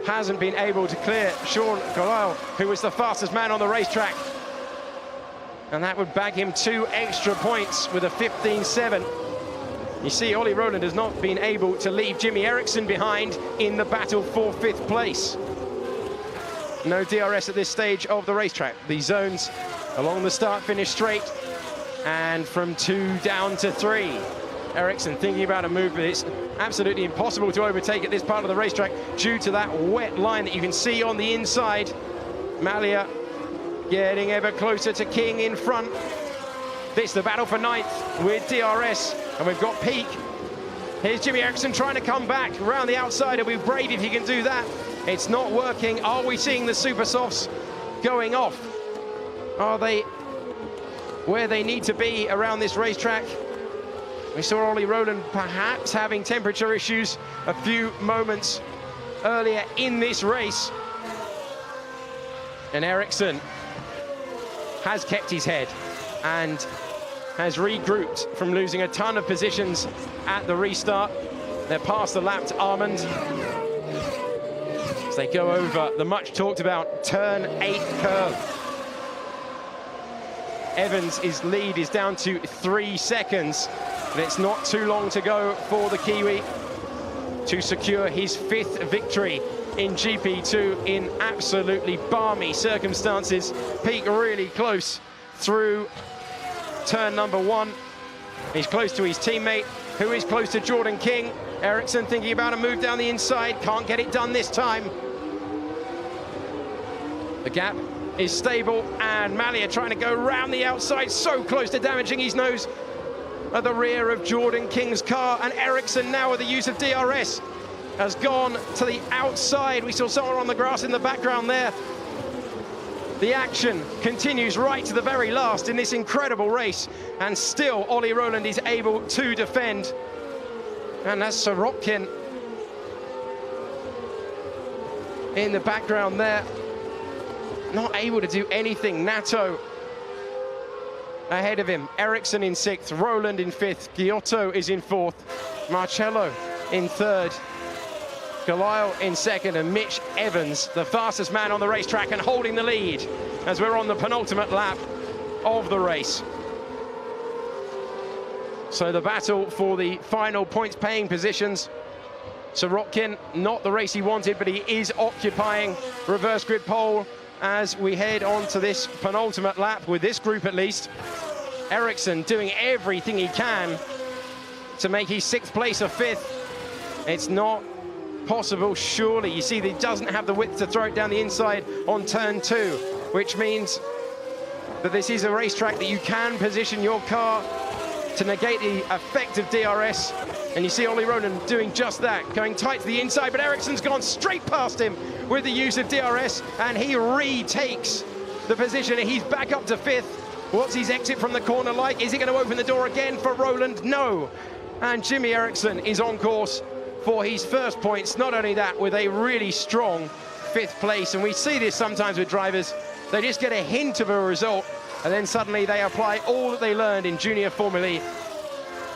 hasn't been able to clear Sean Galal, who was the fastest man on the racetrack. And that would bag him 2 extra points with a 15.7. You see, Ollie Rowland has not been able to leave Jimmy Eriksson behind in the battle for 5th place. No DRS at this stage of the racetrack. The zones along the start-finish straight, and from 2 down to 3. Eriksson thinking about a move, but it's absolutely impossible to overtake at this part of the racetrack due to that wet line that you can see on the inside. Malya getting ever closer to King in front. This is the battle for 9th with DRS, and we've got Peak. Here's Jimmy Eriksson trying to come back around the outside. It'll be brave if he can do that. It's not working. Are we seeing the super softs going off? Are they where they need to be around this racetrack? We saw Ollie Rowland perhaps having temperature issues a few moments earlier in this race. And Ericsson has kept his head and has regrouped from losing a ton of positions at the restart. They're past the lap to Armand as they go over the much talked about turn 8 curve. Evans' lead is down to 3 seconds, and it's not too long to go for the Kiwi to secure his 5th victory in GP2 in absolutely balmy circumstances. Peak really close through turn number 1. He's close to his teammate, who is close to Jordan King. Ericsson thinking about a move down the inside, can't get it done this time. The gap is stable, and Malia trying to go round the outside, so close to damaging his nose at the rear of Jordan King's car. And Ericsson now, with the use of DRS, has gone to the outside. We saw someone on the grass in the background there. The action continues right to the very last in this incredible race, and still Ollie Rowland is able to defend. And that's Sorokin in the background there, not able to do anything. Nato ahead of him. Ericsson in 6th, Rowland in 5th, Giotto is in 4th, Marcello in 3rd, Galile in 2nd, and Mitch Evans, the fastest man on the racetrack and holding the lead as we're on the penultimate lap of the race. So the battle for the final points paying positions. Sorokin, not the race he wanted, but he is occupying reverse grid pole as we head on to this penultimate lap, with this group at least. Ericsson doing everything he can to make his 6th place a 5th. It's not possible, surely. You see that he doesn't have the width to throw it down the inside on turn 2, which means that this is a racetrack that you can position your car to negate the effect of DRS. And you see Ollie Rowland doing just that, going tight to the inside, but Ericsson's gone straight past him with the use of DRS, and he retakes the position. He's back up to 5th. What's his exit from the corner like? Is he going to open the door again for Rowland? No. And Jimmy Ericsson is on course for his first points. Not only that, with a really strong 5th place. And we see this sometimes with drivers. They just get a hint of a result, and then suddenly they apply all that they learned in junior Formula E.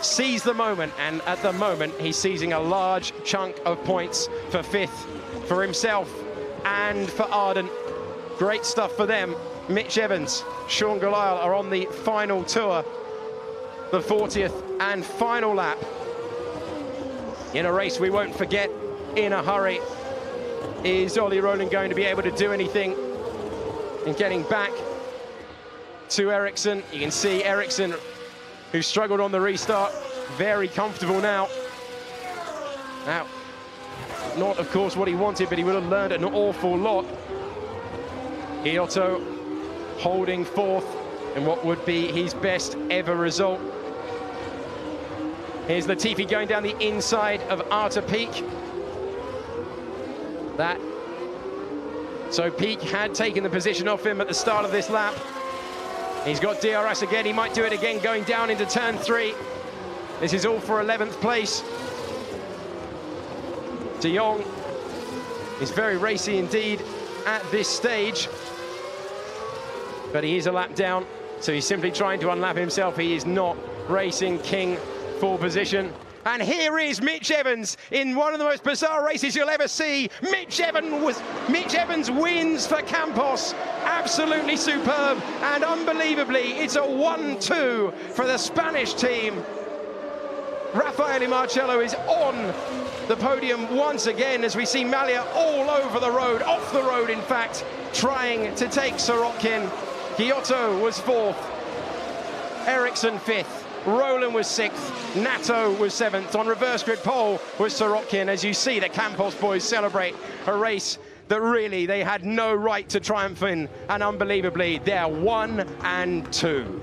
Seize the moment, and at the moment he's seizing a large chunk of points for 5th for himself and for Arden. Great stuff for them. Mitch Evans, Sean Galile are on the final tour, the 40th and final lap in a race we won't forget in a hurry. Is Ollie Rowland going to be able to do anything in getting back to Ericsson? You can see Ericsson, who struggled on the restart, very comfortable now. Now, not of course what he wanted, but he would have learned an awful lot. Giotto holding 4th in what would be his best ever result. Here's Latifi going down the inside of Arta Peak. So Peak had taken the position off him at the start of this lap. He's got DRS again. He might do it again going down into turn 3. This is all for 11th place. De Jong is very racy indeed at this stage, but he is a lap down, so he's simply trying to unlap himself. He is not racing King for position. And here is Mitch Evans in one of the most bizarre races you'll ever see. Mitch Evans wins for Campos. Absolutely superb, and unbelievably, it's a 1-2 for the Spanish team. Raffaele Marcello is on the podium once again, as we see Malia all over the road, off the road in fact, trying to take Sorokin. Giotto was 4th, Ericsson 5th, Rowland was 6th, Nato was 7th. On reverse grid pole was Sorokin, as you see the Campos boys celebrate a race that really they had no right to triumph in, and unbelievably they're 1 and 2.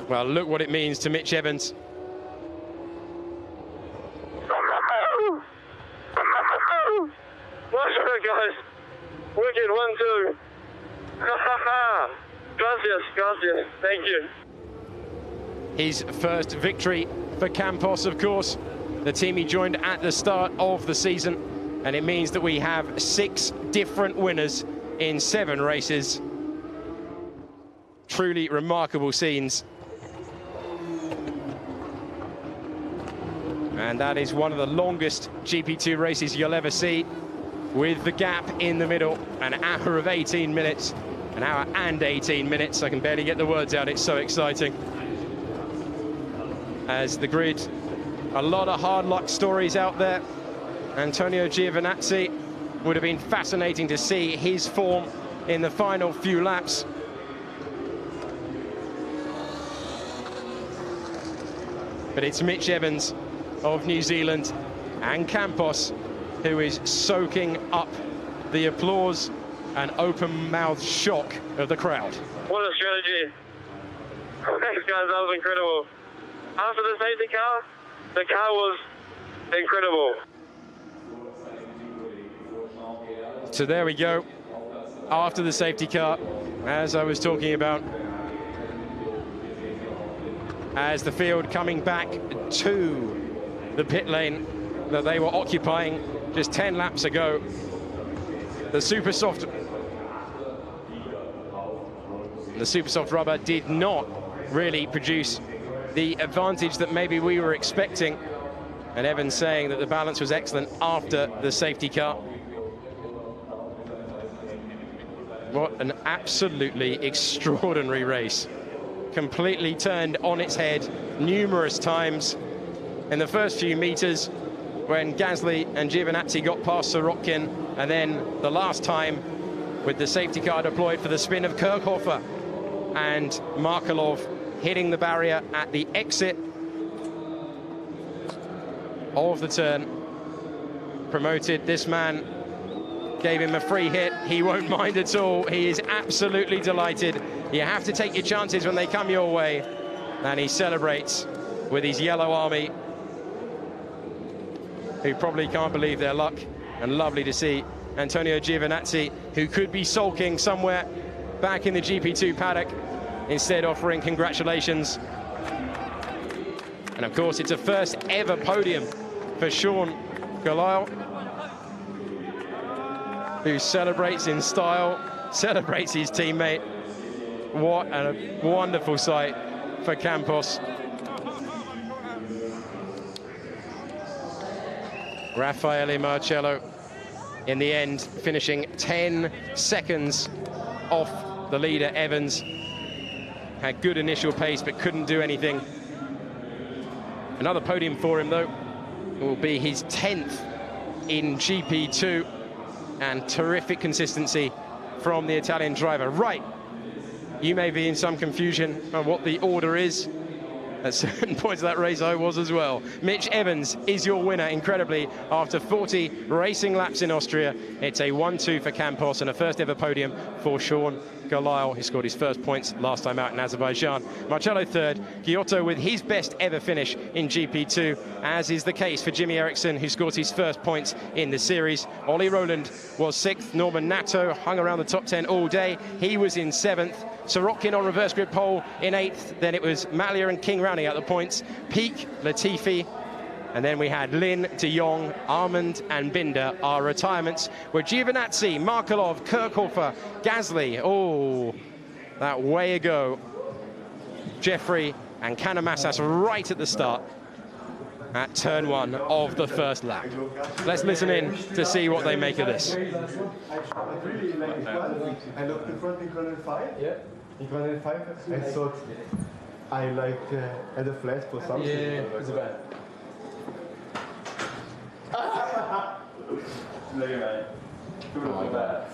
Well, look what it means to Mitch Evans. Guys, wicked 1-2. Gracias, thank you. his first victory for Campos, of course, the team he joined at the start of the season. And it means that we have 6 different winners in 7 races. Truly remarkable scenes. And that is one of the longest GP2 races you'll ever see, with the gap in the middle, an hour of 18 minutes, an hour and 18 minutes. I can barely get the words out, it's so exciting. As the grid, a lot of hard luck stories out there. Antonio Giovinazzi would have been fascinating to see his form in the final few laps. But it's Mitch Evans of New Zealand and Campos who is soaking up the applause and open-mouthed shock of the crowd. What a strategy. Thanks, guys, that was incredible. After the safety car, the car was incredible. So there we go. After the safety car, as I was talking about, as the field coming back to the pit lane that they were occupying just 10 laps ago. The super soft rubber did not really produce the advantage that maybe we were expecting. And Evans saying that the balance was excellent after the safety car. What an absolutely extraordinary race. Completely turned on its head numerous times. In the first few meters, when Gasly and Giovinazzi got past Sorokin, and then the last time with the safety car deployed for the spin of Kirchhofer and Markelov hitting the barrier at the exit of the turn. Promoted, this man gave him a free hit. He won't mind at all. He is absolutely delighted. You have to take your chances when they come your way. And he celebrates with his yellow army, who probably can't believe their luck. And lovely to see Antonio Giovinazzi, who could be sulking somewhere back in the GP2 paddock, instead offering congratulations. And of course, it's a first ever podium for Sean Gelael, who celebrates in style, celebrates his teammate. What a wonderful sight for Campos. Raffaele Marcello, in the end, finishing 10 seconds off the leader, Evans. Had good initial pace, but couldn't do anything. Another podium for him, though. It will be his 10th in GP2, and terrific consistency from the Italian driver. Right, you may be in some confusion on what the order is. At certain points of that race, I was as well. Mitch Evans is your winner, incredibly, after 40 racing laps in Austria. It's a 1-2 for Campos and a first ever podium for Sean Gelael, who scored his first points last time out in Azerbaijan. Marcello third, Giotto with his best ever finish in GP2, as is the case for Jimmy Eriksson, who scored his first points in the series. Ollie Rowland was 6th. Norman Nato hung around the top 10 all day. He was in 7th. Sorokin on reverse grid pole in 8th. Then it was Malia and King rounding out the points. Peak, Latifi. And then we had Lin, De Jong, Armand and Binder. Our retirements were Giovinazzi, Markelov, Kirchhofer, Gasly. Oh, that way ago. Jeffrey and Kanemassas right at the start at turn 1 of the first lap. Let's listen in to see what they make of this. I really like it. I looked the front in corner 5. Yeah. In corner 5, I thought I liked at the flash for something. Yeah, it's bad. Look at that. Oh my God.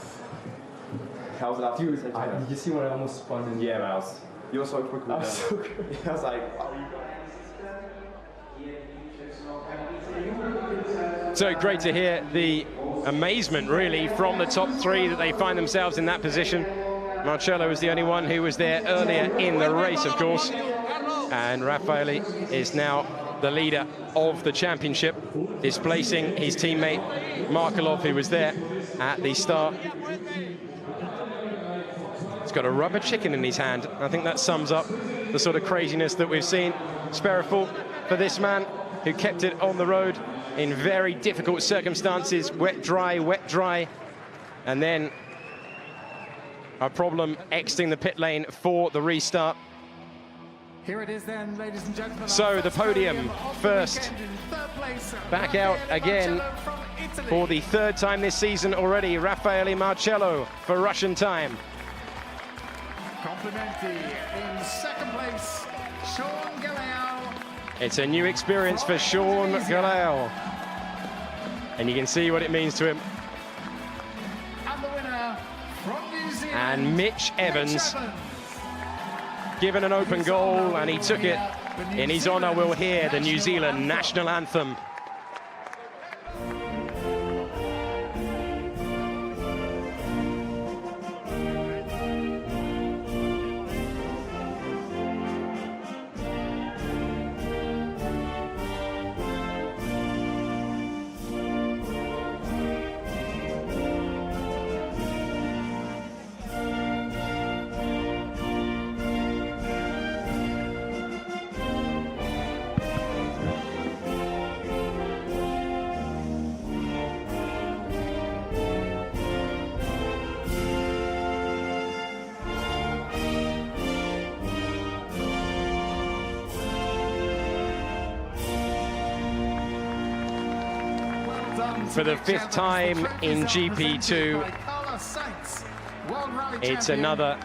How was that? Dude, did you see what I almost spun in? Yeah, man. You were so quick with that. I was so quick. I was like, wow. So great to hear the amazement, really, from the top 3 that they find themselves in that position. Marcello was the only one who was there earlier in the race, of course. And Raffaele is now the leader of the championship, displacing his teammate Markelov, who was there at the start. He's got a rubber chicken in his hand. I think that sums up the sort of craziness that we've seen. Speriful for this man who kept it on the road in very difficult circumstances, wet, dry, and then a problem exiting the pit lane for the restart. Here it is then, ladies and gentlemen. So the podium first, back out again for the third time this season already, Raffaele Marcello for Russian time. Complimenti in second place, Sean Galeao. It's a new experience for Sean Galeao, and you can see what it means to him. And the winner from New Zealand, And Mitch Evans, given an open goal, and he took it. In his honour, we'll hear the New Zealand national anthem. For the fifth time in GP2, it's another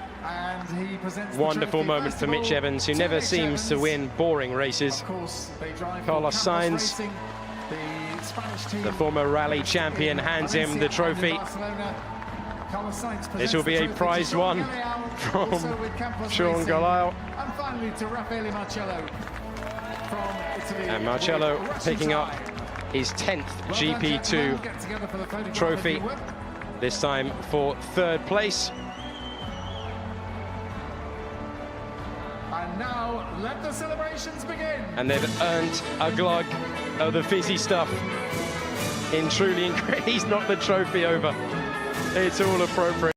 wonderful moment for Mitch Evans, who never seems to win boring races. Carlos Sainz, the former rally champion, hands him the trophy. This will be a prize one from Sean Galeao. And finally to Raffaele Marcello from Italy. And Marcello picking up his 10th GP2 trophy, this time for third place. And now let the celebrations begin. And they've earned a glug of the fizzy stuff in truly incredible. He's knocked the trophy over. It's all appropriate.